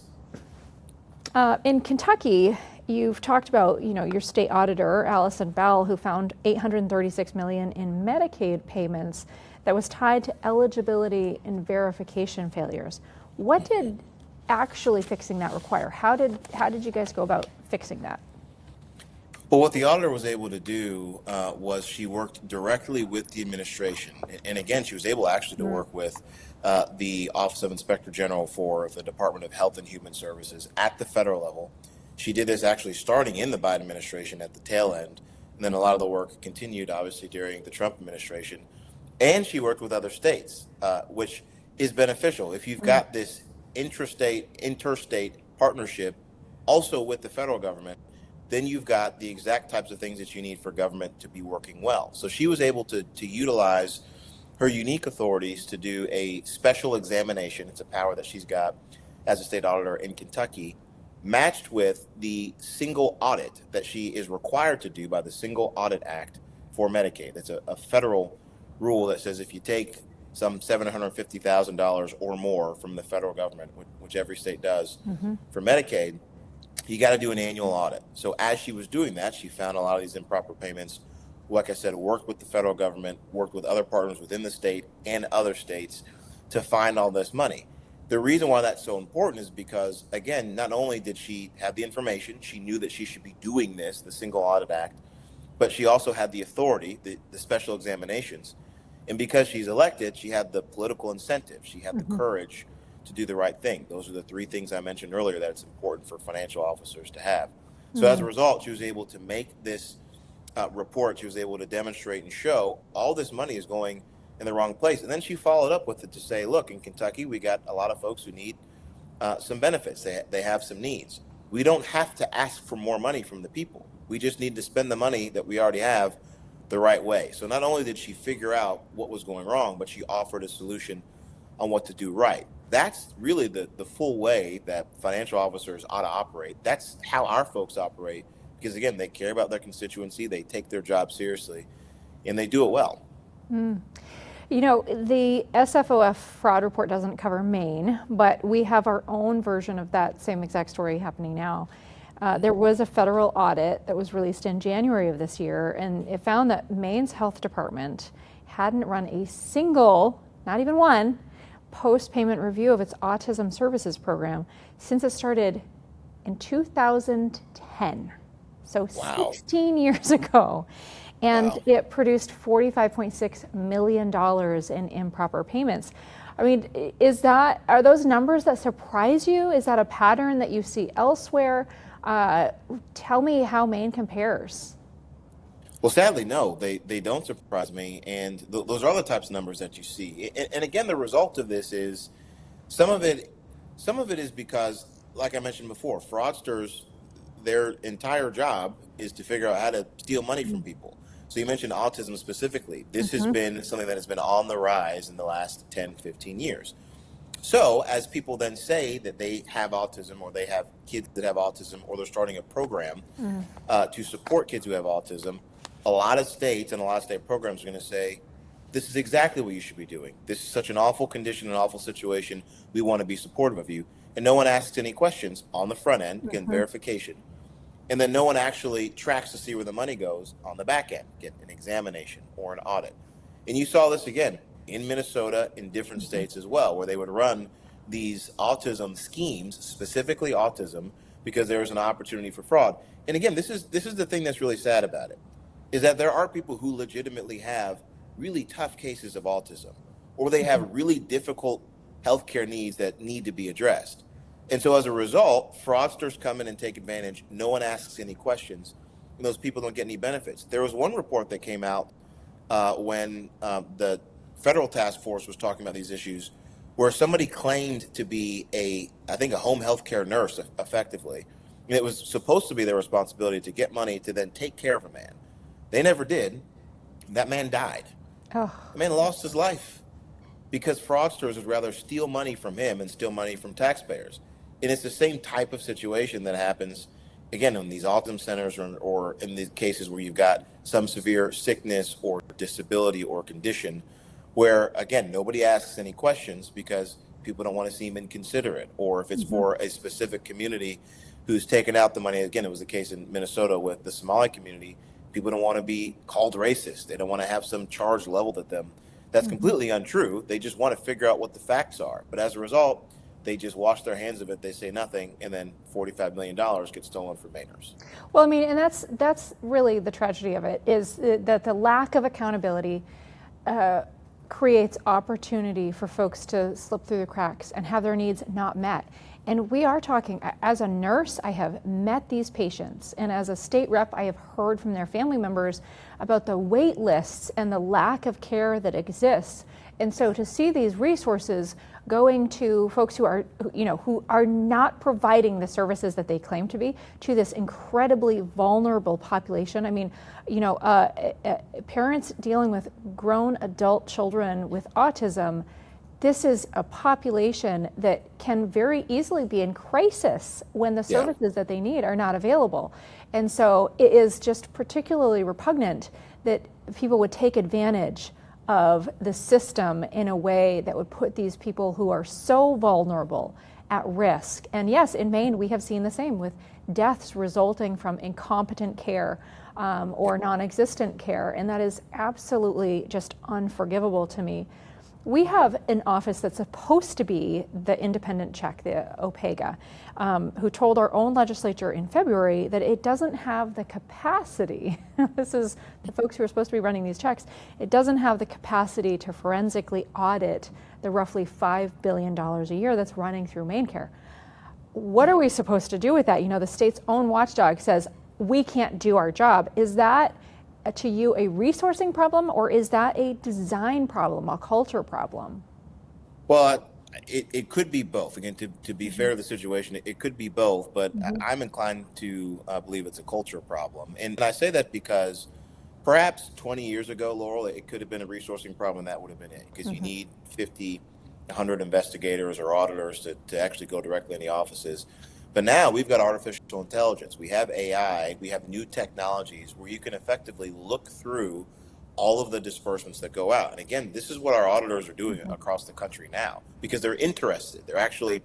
In Kentucky, you've talked about, your state auditor, Allison Bell, who found $836 million in Medicaid payments that was tied to eligibility and verification failures. What did actually fixing that require? How did you guys go about fixing that? Well, what the auditor was able to do was she worked directly with the administration. And again, she was able actually to work with the Office of Inspector General for the Department of Health and Human Services at the federal level. She did this actually starting in the Biden administration at the tail end. And then a lot of the work continued, obviously, during the Trump administration. And she worked with other states, which is beneficial. If you've got this interstate partnership also with the federal government, then you've got the exact types of things that you need for government to be working well. So she was able to utilize her unique authorities to do a special examination. It's a power that she's got as a state auditor in Kentucky, matched with the single audit that she is required to do by the Single Audit Act for Medicaid. It's a federal rule that says if you take some $750,000 or more from the federal government, which every state does for Medicaid, you got to do an annual audit. So as she was doing that, she found a lot of these improper payments. Like I said, worked with the federal government, worked with other partners within the state and other states to find all this money. The reason why that's so important is because, again, not only did she have the information, she knew that she should be doing this, the Single Audit Act, but she also had the authority, the special examinations. And because she's elected, she had the political incentive. She had the courage to do the right thing. Those are the three things I mentioned earlier that it's important for financial officers to have. So as a result, she was able to make this report. She was able to demonstrate and show all this money is going in the wrong place. And then she followed up with it to say, look, in Kentucky, we got a lot of folks who need some benefits. They have some needs. We don't have to ask for more money from the people. We just need to spend the money that we already have the right way. So not only did she figure out what was going wrong, but she offered a solution on what to do right. that's really the full way that financial officers ought to operate. That's how our folks operate, because again, they care about their constituency, they take their job seriously, and they do it well. Mm. You know, the SFOF fraud report doesn't cover Maine, but we have our own version of that same exact story happening now. There was a federal audit that was released in January of this year, and it found that Maine's health department hadn't run a single, not even one, post-payment review of its autism-services program since it started in 2010. So Wow. 16 years ago. And Wow. it produced $45.6 million in improper payments. I mean, are those numbers that surprise you? Is that a pattern that you see elsewhere? Tell me how Maine compares. Well, sadly, no, they don't surprise me, and those are the types of numbers that you see. And again, the result of this is some of it is because, like I mentioned before, fraudsters, their entire job is to figure out how to steal money from people. So you mentioned autism specifically. This has been something that has been on the rise in the last 10, 15 years. So as people then say that they have autism, or they have kids that have autism, or they're starting a program to support kids who have autism, a lot of states and a lot of state programs are going to say, this is exactly what you should be doing. This is such an awful condition, an awful situation. We want to be supportive of you. And no one asks any questions on the front end, again, verification. And then no one actually tracks to see where the money goes on the back end, get an examination or an audit. And you saw this again in Minnesota, in different states as well, where they would run these autism schemes, specifically autism, because there was an opportunity for fraud. And again, this is the thing that's really sad about it, is that there are people who legitimately have really tough cases of autism, or they have really difficult healthcare needs that need to be addressed. And so as a result, fraudsters come in and take advantage. No one asks any questions, and those people don't get any benefits. There was one report that came out when the federal task force was talking about these issues, where somebody claimed to be I think a home health care nurse, effectively. And it was supposed to be their responsibility to get money to then take care of a man. They never did. That man died. Oh. The man lost his life because fraudsters would rather steal money from him and steal money from taxpayers. And it's the same type of situation that happens, again, in these autism centers, or in the cases where you've got some severe sickness or disability or condition, where, again, nobody asks any questions because people don't want to seem inconsiderate, or if it's for a specific community who's taken out the money. Again, it was the case in Minnesota with the Somali community. People don't want to be called racist. They don't want to have some charge leveled at them. That's completely untrue. They just want to figure out what the facts are. But as a result, they just wash their hands of it. They say nothing, and then $45 million gets stolen from Mainers. Well, I mean, and that's really the tragedy of it, is that the lack of accountability creates opportunity for folks to slip through the cracks and have their needs not met. And we are talking, as a nurse, I have met these patients, and as a state rep, I have heard from their family members about the wait lists and the lack of care that exists. And so to see these resources going to folks who are not providing the services that they claim to be, to this incredibly vulnerable population. I mean, parents dealing with grown adult children with autism, this is a population that can very easily be in crisis when the services that they need are not available. And so it is just particularly repugnant that people would take advantage of the system in a way that would put these people who are so vulnerable at risk. And yes, in Maine, we have seen the same, with deaths resulting from incompetent care or non-existent care. And that is absolutely just unforgivable to me. We have an office that's supposed to be the independent check, the OPEGA, who told our own legislature in February that it doesn't have the capacity, this is the folks who are supposed to be running these checks, it doesn't have the capacity to forensically audit the roughly $5 billion a year that's running through MaineCare. What are we supposed to do with that? You know, the state's own watchdog says we can't do our job. Is that, to you, a resourcing problem, or is that a design problem, a culture problem? Well, it could be both. Again, to be fair to the situation, it could be both, but I'm inclined to believe it's a culture problem. And I say that because perhaps 20 years ago, Laurel, it could have been a resourcing problem, and that would have been it, because you need 50 100 investigators or auditors to actually go directly in the offices. But now we've got artificial intelligence, we have AI, we have new technologies where you can effectively look through all of the disbursements that go out. And again, this is what our auditors are doing across the country now because they're interested. They're actually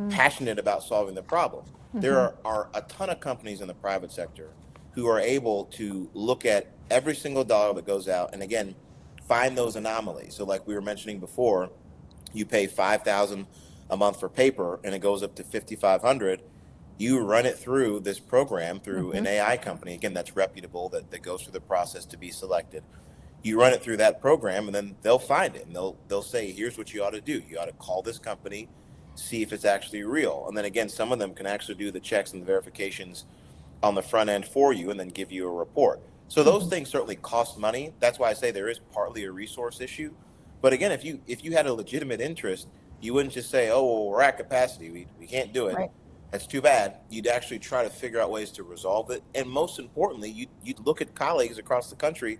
passionate about solving the problem. There are a ton of companies in the private sector who are able to look at every single dollar that goes out and again, find those anomalies. So like we were mentioning before, you pay $5,000 a month for paper and it goes up to $5,500. You run it through this program through an AI company, again, that's reputable, that goes through the process to be selected. You run it through that program and then they'll find it and they'll say, here's what you ought to do. You ought to call this company, see if it's actually real. And then again, some of them can actually do the checks and the verifications on the front end for you and then give you a report. So those things certainly cost money. That's why I say there is partly a resource issue. But again, if you had a legitimate interest, you wouldn't just say, oh, well, we're at capacity. We can't do it. Right. That's too bad. You'd actually try to figure out ways to resolve it. And most importantly, you'd look at colleagues across the country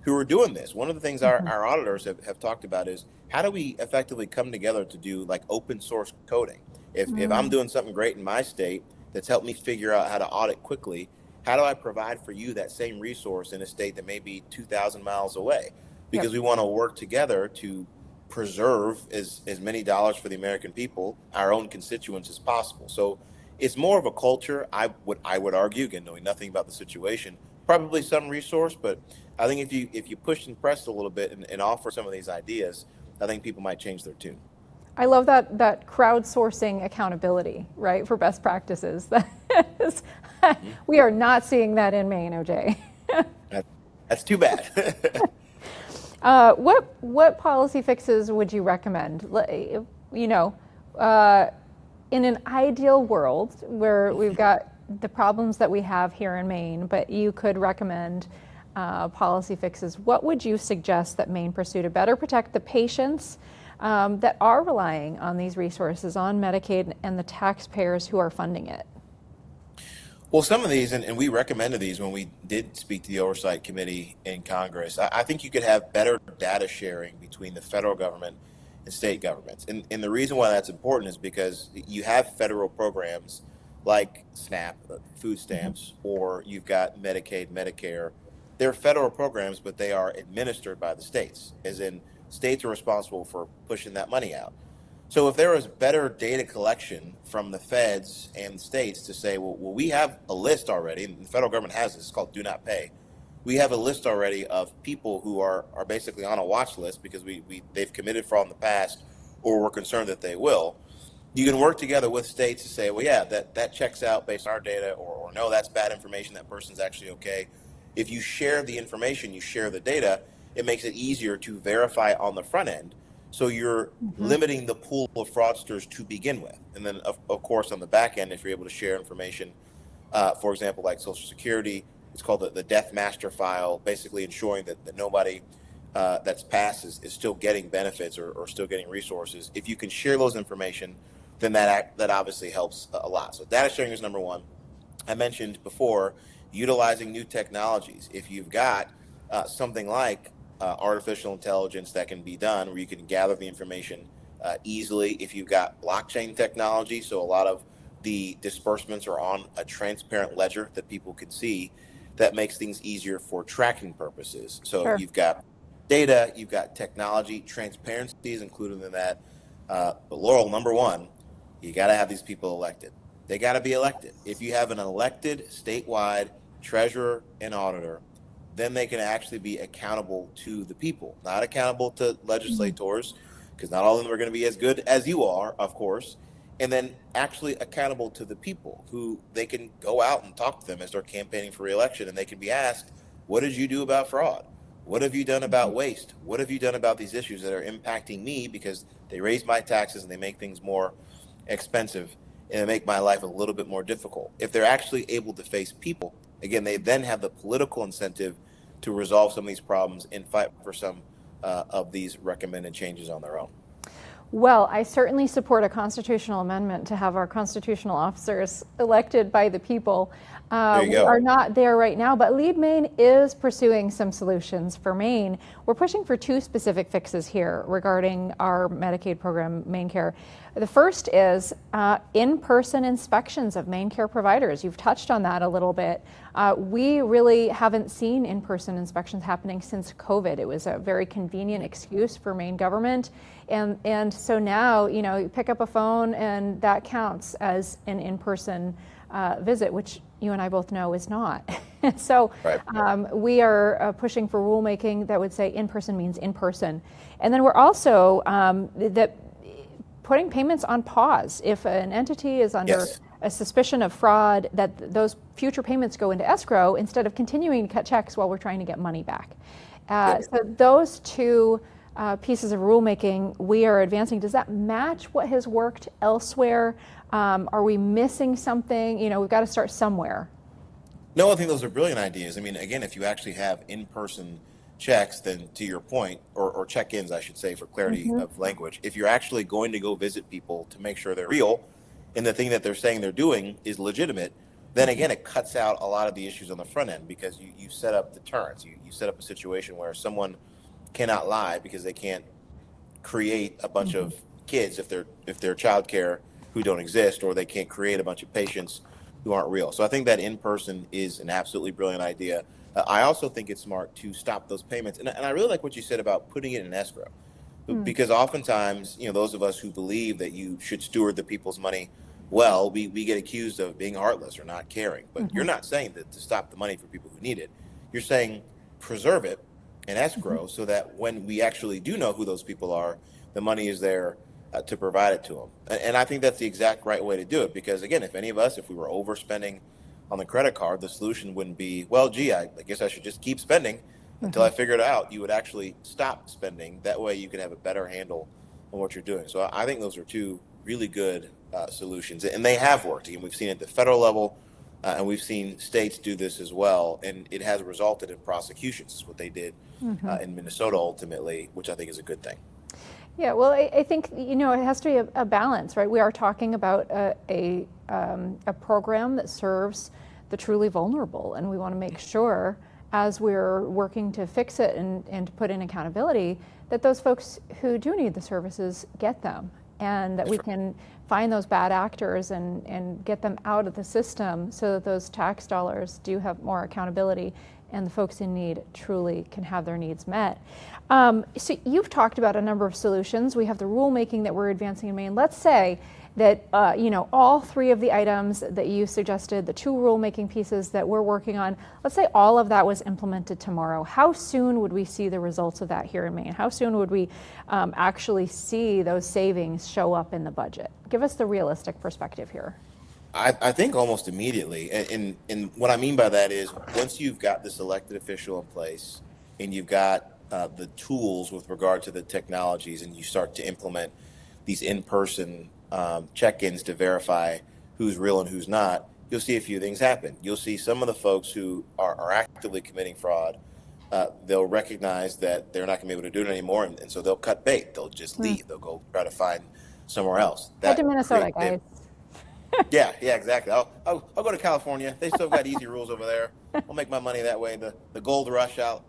who are doing this. One of the things our auditors have talked about is how do we effectively come together to do like open source coding? If I'm doing something great in my state that's helped me figure out how to audit quickly, how do I provide for you that same resource in a state that may be 2,000 miles away? Because we want to work together to preserve as many dollars for the American people, our own constituents, as possible. So it's more of a culture, I would argue, again, knowing nothing about the situation, probably some resource, but I think if you push and press a little bit and offer some of these ideas, I think people might change their tune. I love that crowdsourcing accountability, right, for best practices. We are not seeing that in Maine, OJ. That's too bad. What policy fixes would you recommend? You know, in an ideal world where we've got the problems that we have here in Maine, but you could recommend policy fixes, what would you suggest that Maine pursue to better protect the patients that are relying on these resources, on Medicaid, and the taxpayers who are funding it? Well, some of these, and we recommended these when we did speak to the Oversight Committee in Congress, I think you could have better data sharing between the federal government and state governments. And the reason why that's important is because you have federal programs like SNAP, food stamps, or you've got Medicaid, MaineCare. They're federal programs, but they are administered by the states, as in states are responsible for pushing that money out. So if there was better data collection from the feds and the states to say, well, we have a list already, and the federal government has this, it's called Do Not Pay. We have a list already of people who are basically on a watch list because they've committed fraud in the past, or we're concerned that they will. You can work together with states to say, well, yeah, that checks out based on our data, or no, that's bad information, that person's actually okay. If you share the information, you share the data, it makes it easier to verify on the front end. So you're limiting the pool of fraudsters to begin with. And then, of course, on the back end, if you're able to share information, for example, like Social Security, it's called the Death Master File, basically ensuring that nobody that's passed is still getting benefits or still getting resources. If you can share those information, then that obviously helps a lot. So data sharing is number one. I mentioned before, utilizing new technologies. If you've got something like artificial intelligence that can be done where you can gather the information easily, if you've got blockchain technology, so a lot of the disbursements are on a transparent ledger that people can see, that makes things easier for tracking purposes. So You've got data, you've got technology, transparency is included in that. But Laurel, number one, you got to have these people elected. They got to be elected. If you have an elected statewide treasurer and auditor, then they can actually be accountable to the people, not accountable to legislators, because not all of them are going to be as good as you are, of course, and then actually accountable to the people who they can go out and talk to them as they're campaigning for re-election, and they can be asked, what did you do about fraud? What have you done about waste? What have you done about these issues that are impacting me because they raise my taxes and they make things more expensive and they make my life a little bit more difficult? If they're actually able to face people, again, they then have the political incentive to resolve some of these problems and fight for some of these recommended changes on their own. Well, I certainly support a constitutional amendment to have our constitutional officers elected by the people. There you We go. are not there right now, but Lead Maine is pursuing some solutions for Maine. We're pushing for two specific fixes here regarding our Medicaid program, MaineCare. The first is in-person inspections of MaineCare providers. You've touched on that a little bit. We really haven't seen in-person inspections happening since COVID. It was a very convenient excuse for Maine government. And so now, you pick up a phone and that counts as an in-person visit, which you and I both know is not. So Right. we are pushing for rulemaking that would say in-person means in-person. And then we're also putting payments on pause. If an entity is under Yes. a suspicion of fraud, that those future payments go into escrow instead of continuing to cut checks while we're trying to get money back. Yep. So those two pieces of rulemaking we are advancing. Does that match what has worked elsewhere? Are we missing something? We've got to start somewhere. No, I think those are brilliant ideas. I mean, again, if you actually have in-person checks, then to your point, or check-ins, I should say, for clarity of language, if you're actually going to go visit people to make sure they're real and the thing that they're saying they're doing is legitimate, then again, it cuts out a lot of the issues on the front end because you set up deterrence. You set up a situation where someone cannot lie because they can't create a bunch of kids if they're childcare who don't exist, or they can't create a bunch of patients who aren't real. So I think that in-person is an absolutely brilliant idea. I also think it's smart to stop those payments. And I really like what you said about putting it in escrow, because oftentimes, those of us who believe that you should steward the people's money well, we get accused of being heartless or not caring. But you're not saying that to stop the money for people who need it. You're saying preserve it in escrow so that when we actually do know who those people are, the money is there to provide it to them. And I think that's the exact right way to do it, because again, if we were overspending on the credit card, the solution wouldn't be, well, gee, I guess I should just keep spending until I figure it out. You would actually stop spending. That way you can have a better handle on what you're doing. So I think those are two really good solutions, and they have worked. And we've seen it at the federal level, and we've seen states do this as well, and it has resulted in prosecutions. Is what they did in Minnesota ultimately, which I think is a good thing. Yeah, well, I think it has to be a balance, right? We are talking about a program that serves the truly vulnerable, and we want to make sure, as we're working to fix it and to put in accountability, that those folks who do need the services get them, and that we can find those bad actors and get them out of the system so that those tax dollars do have more accountability and the folks in need truly can have their needs met. So you've talked about a number of solutions. We have the rulemaking that we're advancing in Maine. Let's say that all three of the items that you suggested, the two rulemaking pieces that we're working on, let's say all of that was implemented tomorrow. How soon would we see the results of that here in Maine? How soon would we actually see those savings show up in the budget? Give us the realistic perspective here. I think almost immediately. And what I mean by that is once you've got this elected official in place and you've got the tools with regard to the technologies, and you start to implement these in-person check-ins to verify who's real and who's not, you'll see a few things happen. You'll see some of the folks who are actively committing fraud, they'll recognize that they're not going to be able to do it anymore, and so they'll cut bait. They'll just leave. They'll go try to find somewhere else. Head to Minnesota, guys. Yeah, exactly. I'll go to California. They still got easy rules over there. I'll make my money that way. The gold rush out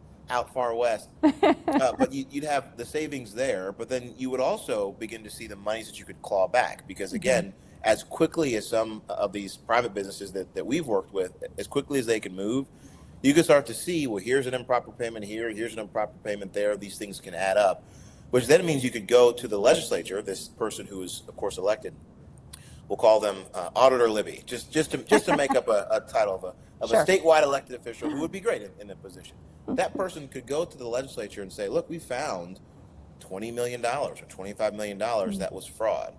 far west. But you'd have the savings there, but then you would also begin to see the monies that you could claw back, because again, as quickly as some of these private businesses that we've worked with, as quickly as they can move, you can start to see, well, here's an improper payment here, here's an improper payment there. These things can add up, which then means you could go to the legislature, this person who is, of course, elected. We'll call them Auditor Libby, just to make up a title of Sure. a statewide elected official who would be great in a position. That person could go to the legislature and say, look, we found $20 million or $25 million that was fraud,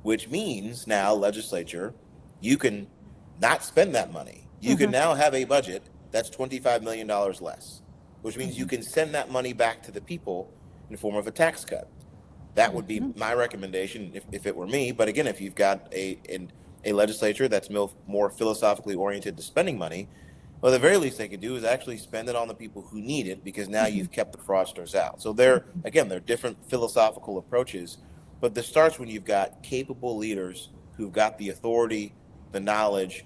which means now, legislature, you can not spend that money. You can now have a budget that's $25 million less, which means you can send that money back to the people in the form of a tax cut. That would be my recommendation if it were me. But again, if you've got a legislature that's more philosophically oriented to spending money, well, the very least they could do is actually spend it on the people who need it, because now you've kept the fraudsters out. So they're different philosophical approaches, But this starts when you've got capable leaders who've got the authority, the knowledge,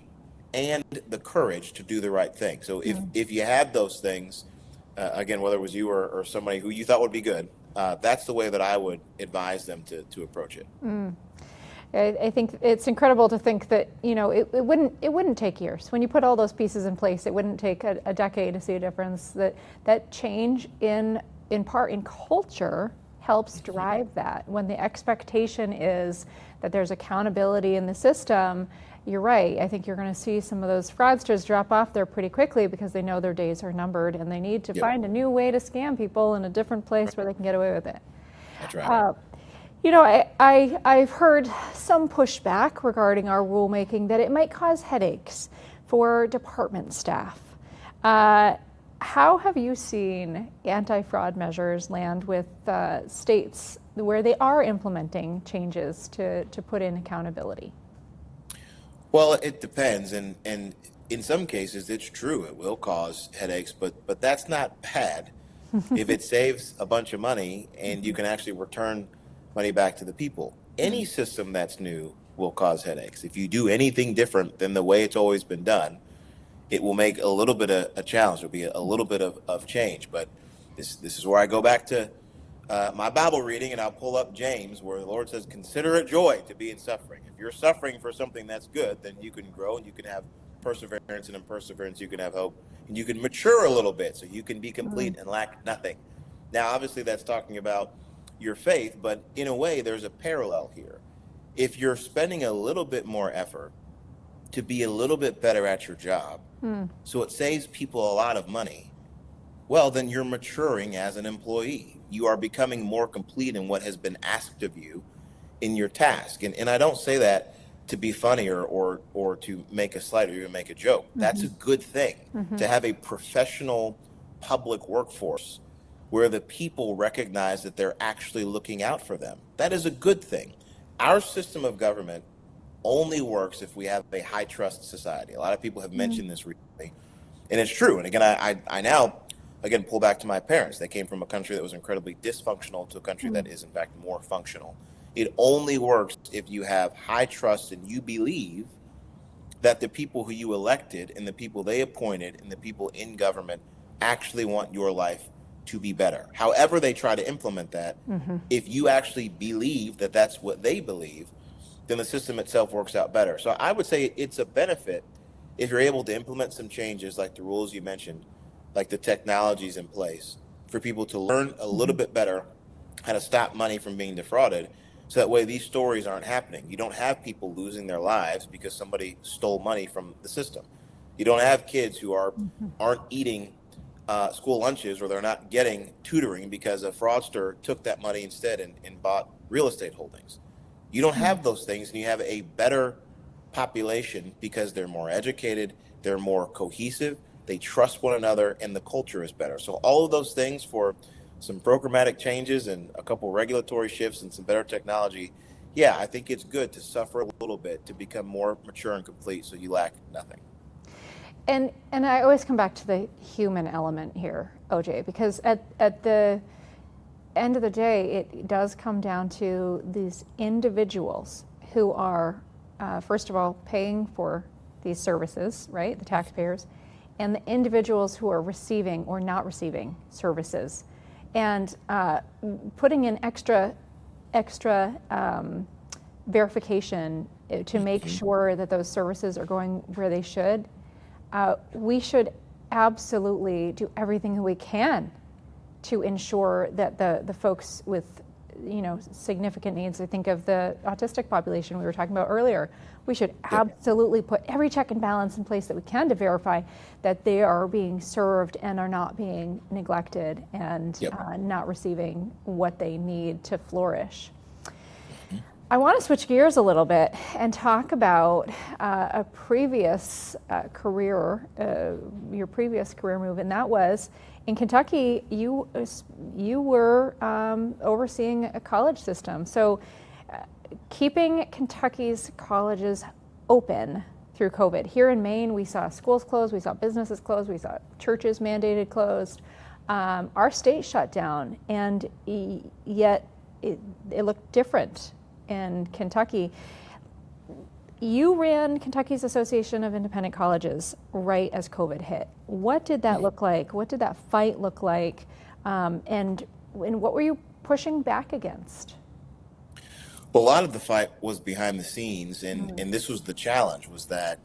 and the courage to do the right thing. So if you had those things, again, whether it was you or somebody who you thought would be good, that's the way that I would advise them to approach it. I think it's incredible to think that, you know, it wouldn't take years. When you put all those pieces in place, it wouldn't take a decade to see a difference. That change in part in culture helps drive that. When the expectation is that there's accountability in the system, you're right. I think you're going to see some of those fraudsters drop off there pretty quickly because they know their days are numbered and they need to find a new way to scam people in a different place where they can get away with it. That's right. You know, I've heard some pushback regarding our rulemaking that it might cause headaches for department staff. How have you seen anti-fraud measures land with states where they are implementing changes to put in accountability? Well, it depends, and in some cases it's true, it will cause headaches, but that's not bad if it saves a bunch of money and you can actually return money back to the people. Any system that's new will cause headaches. If you do anything different than the way it's always been done, it will make a little bit of a challenge. There'll be a little bit of change. But this is where I go back to my Bible reading, and I'll pull up James, where the Lord says, consider it joy to be in suffering. If you're suffering for something that's good, then you can grow and you can have perseverance, and in perseverance you can have hope, and you can mature a little bit so you can be complete and lack nothing. Now, obviously that's talking about your faith, but in a way there's a parallel here. If you're spending a little bit more effort to be a little bit better at your job, so it saves people a lot of money, well, then you're maturing as an employee. You are becoming more complete in what has been asked of you in your task. And I don't say that to be funny or to make a slight or even make a joke. That's a good thing, to have a professional public workforce where the people recognize that they're actually looking out for them. That is a good thing. Our system of government only works if we have a high trust society. A lot of people have mentioned this recently, and it's true. And again, I now, again, pull back to my parents. They came from a country that was incredibly dysfunctional to a country that is in fact more functional. It only works if you have high trust and you believe that the people who you elected and the people they appointed and the people in government actually want your life to be better. However they try to implement that, if you actually believe that that's what they believe, then the system itself works out better. So I would say it's a benefit if you're able to implement some changes like the rules you mentioned, like the technologies in place, for people to learn a little bit better how to stop money from being defrauded, so that way these stories aren't happening. You don't have people losing their lives because somebody stole money from the system. You don't have kids who aren't eating school lunches, or they're not getting tutoring because a fraudster took that money instead and bought real estate holdings. You don't have those things, and you have a better population because they're more educated, they're more cohesive, they trust one another, and the culture is better. So all of those things, for some programmatic changes and a couple regulatory shifts and some better technology, yeah, I think it's good to suffer a little bit to become more mature and complete so you lack nothing. And I always come back to the human element here, OJ, because at the end of the day, it does come down to these individuals who are, first of all, paying for these services, right, the taxpayers, and the individuals who are receiving or not receiving services, and putting in extra verification to make sure that those services are going where they should. We should absolutely do everything that we can to ensure that the folks with, you know, significant needs, I think of the autistic population we were talking about earlier, we should absolutely put every check and balance in place that we can to verify that they are being served and are not being neglected and not receiving what they need to flourish. I want to switch gears a little bit and talk about a previous career, your previous career move, and that was in Kentucky. You were overseeing a college system, so keeping Kentucky's colleges open through COVID. Here in Maine, we saw schools closed, we saw businesses closed, we saw churches mandated closed. Our state shut down, and yet it looked different in Kentucky. You ran Kentucky's Association of Independent Colleges right as COVID hit. What did that look like? What did that fight look like? And what were you pushing back against? Well, a lot of the fight was behind the scenes, and this was the challenge, was that,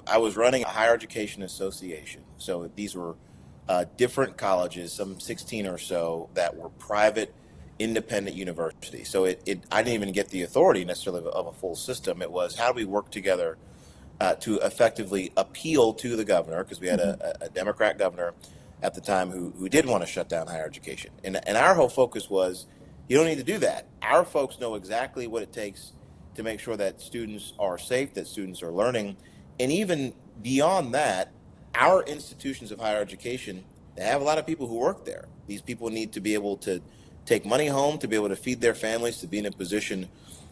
I was running a higher education association. So these were different colleges, some 16 or so, that were private, independent universities. So I didn't even get the authority necessarily of a full system. It was, how do we work together to effectively appeal to the governor, because we had a Democrat governor at the time who did want to shut down higher education. And our whole focus was, you don't need to do that. Our folks know exactly what it takes to make sure that students are safe, that students are learning. And even beyond that, our institutions of higher education, they have a lot of people who work there. These people need to be able to take money home, to be able to feed their families, to be in a position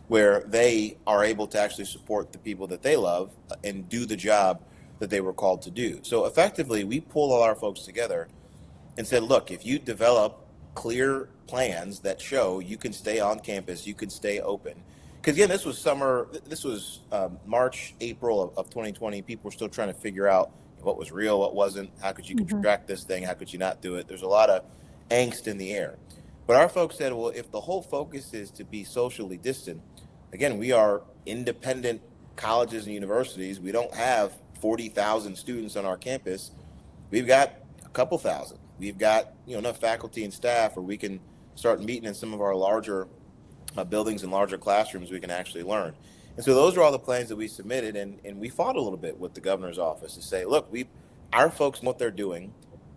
where they are able to actually support the people that they love and do the job that they were called to do. So effectively, we pulled all our folks together and said, look, if you develop clear plans that show you can stay on campus, you can stay open. Because again, this was March, April of 2020. People were still trying to figure out what was real, what wasn't, how could you contract this thing, how could you not do it? There's a lot of angst in the air. But our folks said, well, if the whole focus is to be socially distant, again, we are independent colleges and universities. We don't have 40,000 students on our campus. We've got a couple thousand. We've got enough faculty and staff where we can start meeting in some of our larger buildings and larger classrooms. We can actually learn. And so those are all the plans that we submitted, and we fought a little bit with the governor's office to say, look, our folks know what they're doing.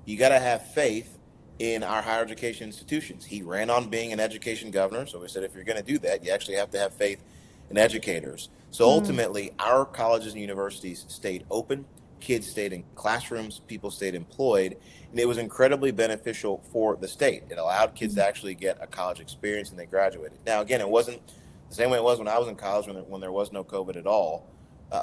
You got to have faith in our higher education institutions. He ran on being an education governor, so we said, if you're going to do that, you actually have to have faith in educators. So ultimately, our colleges and universities stayed open. Kids stayed in classrooms, people stayed employed, and it was incredibly beneficial for the state. It allowed kids to actually get a college experience, and they graduated. Now, again, it wasn't the same way it was when I was in college, when there was no COVID at all,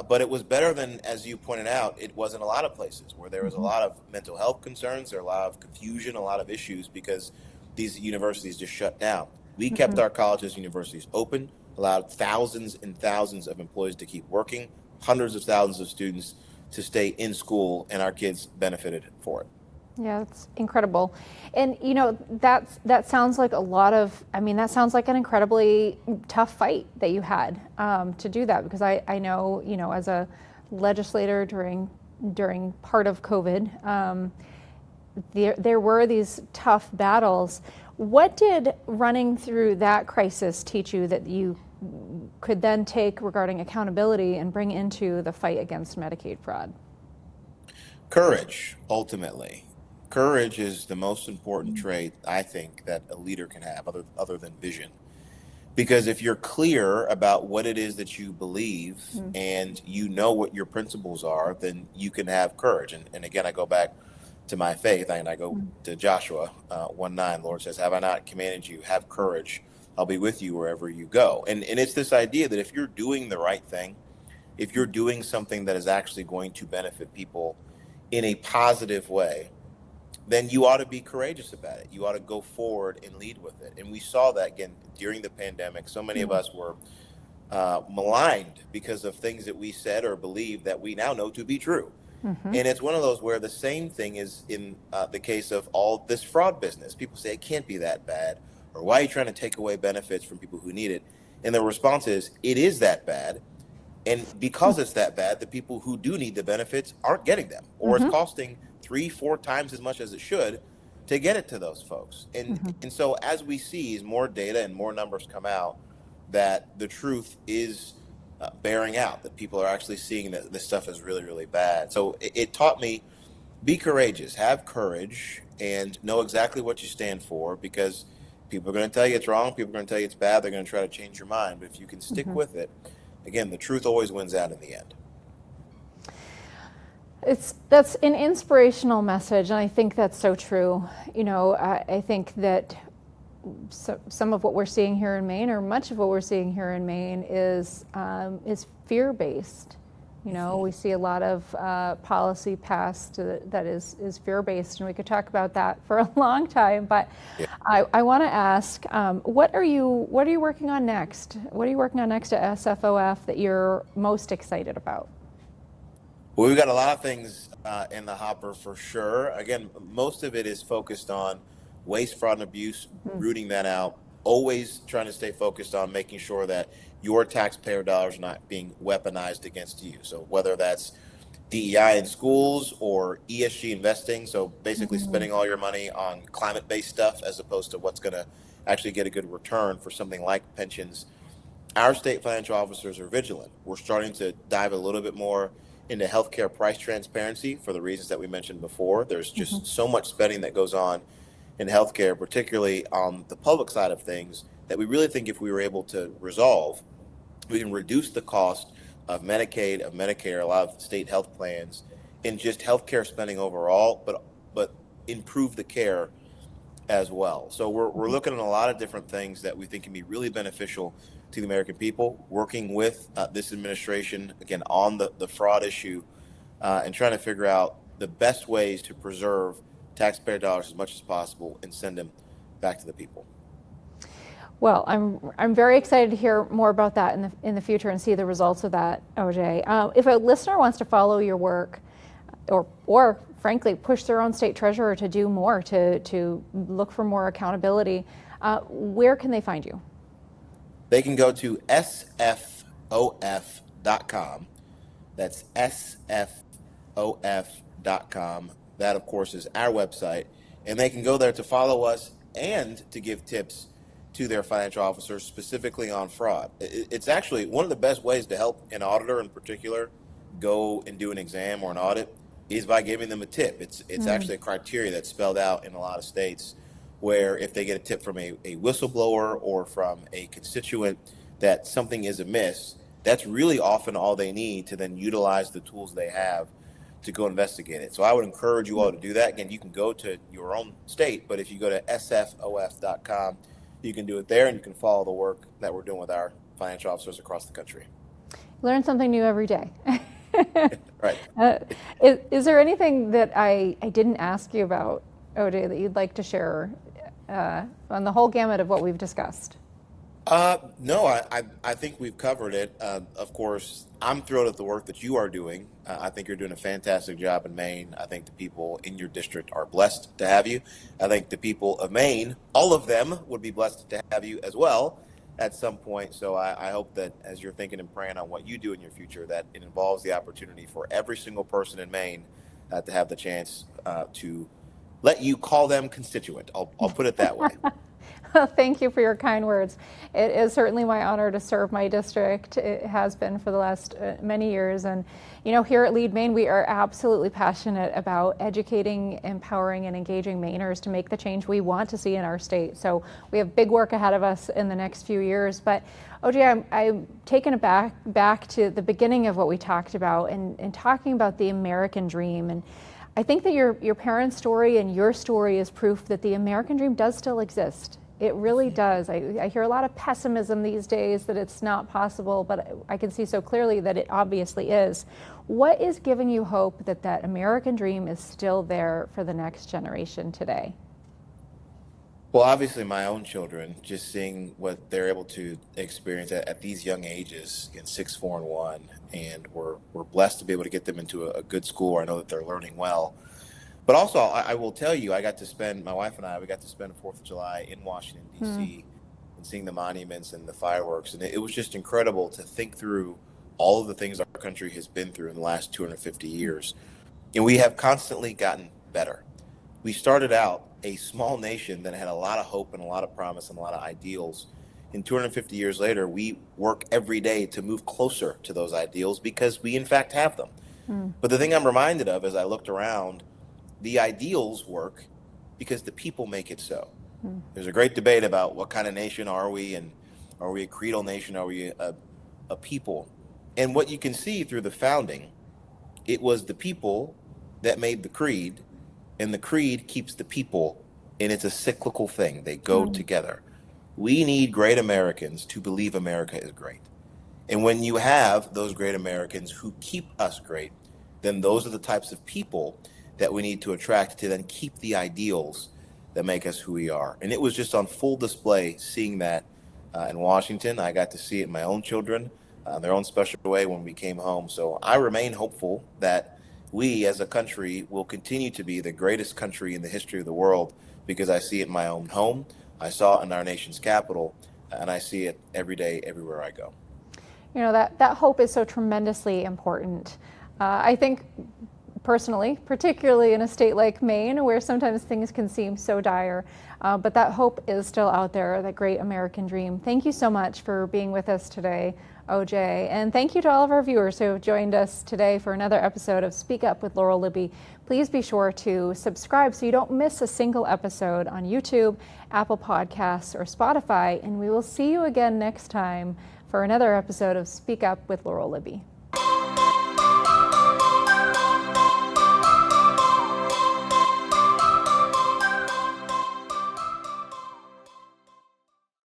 but it was better than, as you pointed out, it was in a lot of places where there was a lot of mental health concerns, there were a lot of confusion, a lot of issues because these universities just shut down. We kept our colleges and universities open, allowed thousands and thousands of employees to keep working, hundreds of thousands of students to stay in school, and our kids benefited for it. Yeah, it's incredible. And that sounds like that sounds like an incredibly tough fight that you had to do that, because I know, as a legislator during part of COVID, there were these tough battles. What did running through that crisis teach you that you could then take regarding accountability and bring into the fight against Medicaid fraud? Courage, ultimately. Courage is the most important trait, I think, that a leader can have, other than vision. Because if you're clear about what it is that you believe and you know what your principles are, then you can have courage. And again, I go back to my faith, and I go to Joshua 1:9. Lord says, have I not commanded you? Have courage. I'll be with you wherever you go. And it's this idea that if you're doing the right thing, if you're doing something that is actually going to benefit people in a positive way, then you ought to be courageous about it. You ought to go forward and lead with it. And we saw that again during the pandemic. So many of us were maligned because of things that we said or believed that we now know to be true. And it's one of those where the same thing is in the case of all this fraud business. People say it can't be that bad, or why are you trying to take away benefits from people who need it? And the response is, it is that bad. And because it's that bad, the people who do need the benefits aren't getting them, or it's costing 3-4 times as much as it should to get it to those folks. And so as we see, as more data and more numbers come out, that the truth is bearing out, that people are actually seeing that this stuff is really, really bad. So it taught me, be courageous, have courage, and know exactly what you stand for, because people are going to tell you it's wrong, people are going to tell you it's bad, they're going to try to change your mind. But if you can stick with it, again, the truth always wins out in the end. That's an inspirational message, and I think that's so true. I think that some of what we're seeing here in Maine, or much of what we're seeing here in Maine, is fear-based, We see a lot of policy passed that is fear-based, and we could talk about that for a long time. But Yeah. I want to ask, what are you working on next? What are you working on next at SFOF that you're most excited about? Well, we've got a lot of things in the hopper for sure. Again, most of it is focused on waste, fraud, and abuse, rooting that out, always trying to stay focused on making sure that your taxpayer dollars are not being weaponized against you. So whether that's DEI in schools or ESG investing, so basically spending all your money on climate-based stuff as opposed to what's going to actually get a good return for something like pensions. Our state financial officers are vigilant. We're starting to dive a little bit more into healthcare price transparency for the reasons that we mentioned before. There's just so much spending that goes on in healthcare, particularly on the public side of things, that we really think if we were able to resolve, we can reduce the cost of Medicaid, of Medicare, a lot of state health plans, and just healthcare spending overall, but improve the care as well. So we're looking at a lot of different things that we think can be really beneficial to the American people, working with this administration, again, on the fraud issue, and trying to figure out the best ways to preserve taxpayer dollars as much as possible and send them back to the people. Well, I'm very excited to hear more about that in the future and see the results of that, OJ. If a listener wants to follow your work, or frankly push their own state treasurer to do more, to look for more accountability, where can they find you? They can go to sfof.com. That's sfof.com. That, of course, is our website. And they can go there to follow us and to give tips to their financial officers specifically on fraud. It's actually one of the best ways to help an auditor in particular go and do an exam or an audit is by giving them a tip. It's actually a criteria that's spelled out in a lot of states where if they get a tip from a whistleblower or from a constituent that something is amiss, that's really often all they need to then utilize the tools they have to go investigate it. So I would encourage you all to do that. Again, you can go to your own state, but if you go to sfof.com, you can do it there and you can follow the work that we're doing with our financial officers across the country. Learn something new every day. Right. Is there anything that I didn't ask you about, OJ, that you'd like to share on the whole gamut of what we've discussed? No, I think we've covered it. Of course, I'm thrilled at the work that you are doing. I think you're doing a fantastic job in Maine. I think the people in your district are blessed to have you. I think the people of Maine, all of them, would be blessed to have you as well at some point. So I hope that as you're thinking and praying on what you do in your future, that it involves the opportunity for every single person in Maine to have the chance to let you call them constituent. I'll put it that way. Thank you for your kind words. It is certainly my honor to serve my district. It has been for the last many years. And, here at Lead Maine, we are absolutely passionate about educating, empowering, and engaging Mainers to make the change we want to see in our state. So we have big work ahead of us in the next few years. But, OJ, I'm taken back to the beginning of what we talked about and talking about the American dream. And I think that your parents' story and your story is proof that the American dream does still exist. It really does. I hear a lot of pessimism these days that it's not possible, but I can see so clearly that it obviously is. What is giving you hope that that American dream is still there for the next generation today? Well, obviously, my own children, just seeing what they're able to experience at these young ages in 6, 4, and 1, and we're blessed to be able to get them into a good school where I know that they're learning well. But also, I will tell you, my wife and I, we got to spend 4th of July in Washington, D.C., and seeing the monuments and the fireworks. And it was just incredible to think through all of the things our country has been through in the last 250 years. And we have constantly gotten better. We started out a small nation that had a lot of hope and a lot of promise and a lot of ideals. And 250 years later, we work every day to move closer to those ideals because we, in fact, have them. But the thing I'm reminded of as I looked around, the ideals work because the people make it so. There's a great debate about what kind of nation are we, and are we a creedal nation? Are we a people? And what you can see through the founding, it was the people that made the creed, and the creed keeps the people, and it's a cyclical thing. They go together. We need great Americans to believe America is great. And when you have those great Americans who keep us great, then those are the types of people that we need to attract to then keep the ideals that make us who we are. And it was just on full display seeing that in Washington. I got to see it in my own children, their own special way when we came home. So I remain hopeful that we as a country will continue to be the greatest country in the history of the world, because I see it in my own home, I saw it in our nation's capital, and I see it every day, everywhere I go. You know, that hope is so tremendously important. I think personally, particularly in a state like Maine, where sometimes things can seem so dire, but that hope is still out there, that great American dream. Thank you so much for being with us today, OJ, and thank you to all of our viewers who have joined us today for another episode of Speak Up with Laurel Libby. Please be sure to subscribe so you don't miss a single episode on YouTube, Apple Podcasts, or Spotify, and we will see you again next time for another episode of Speak Up with Laurel Libby.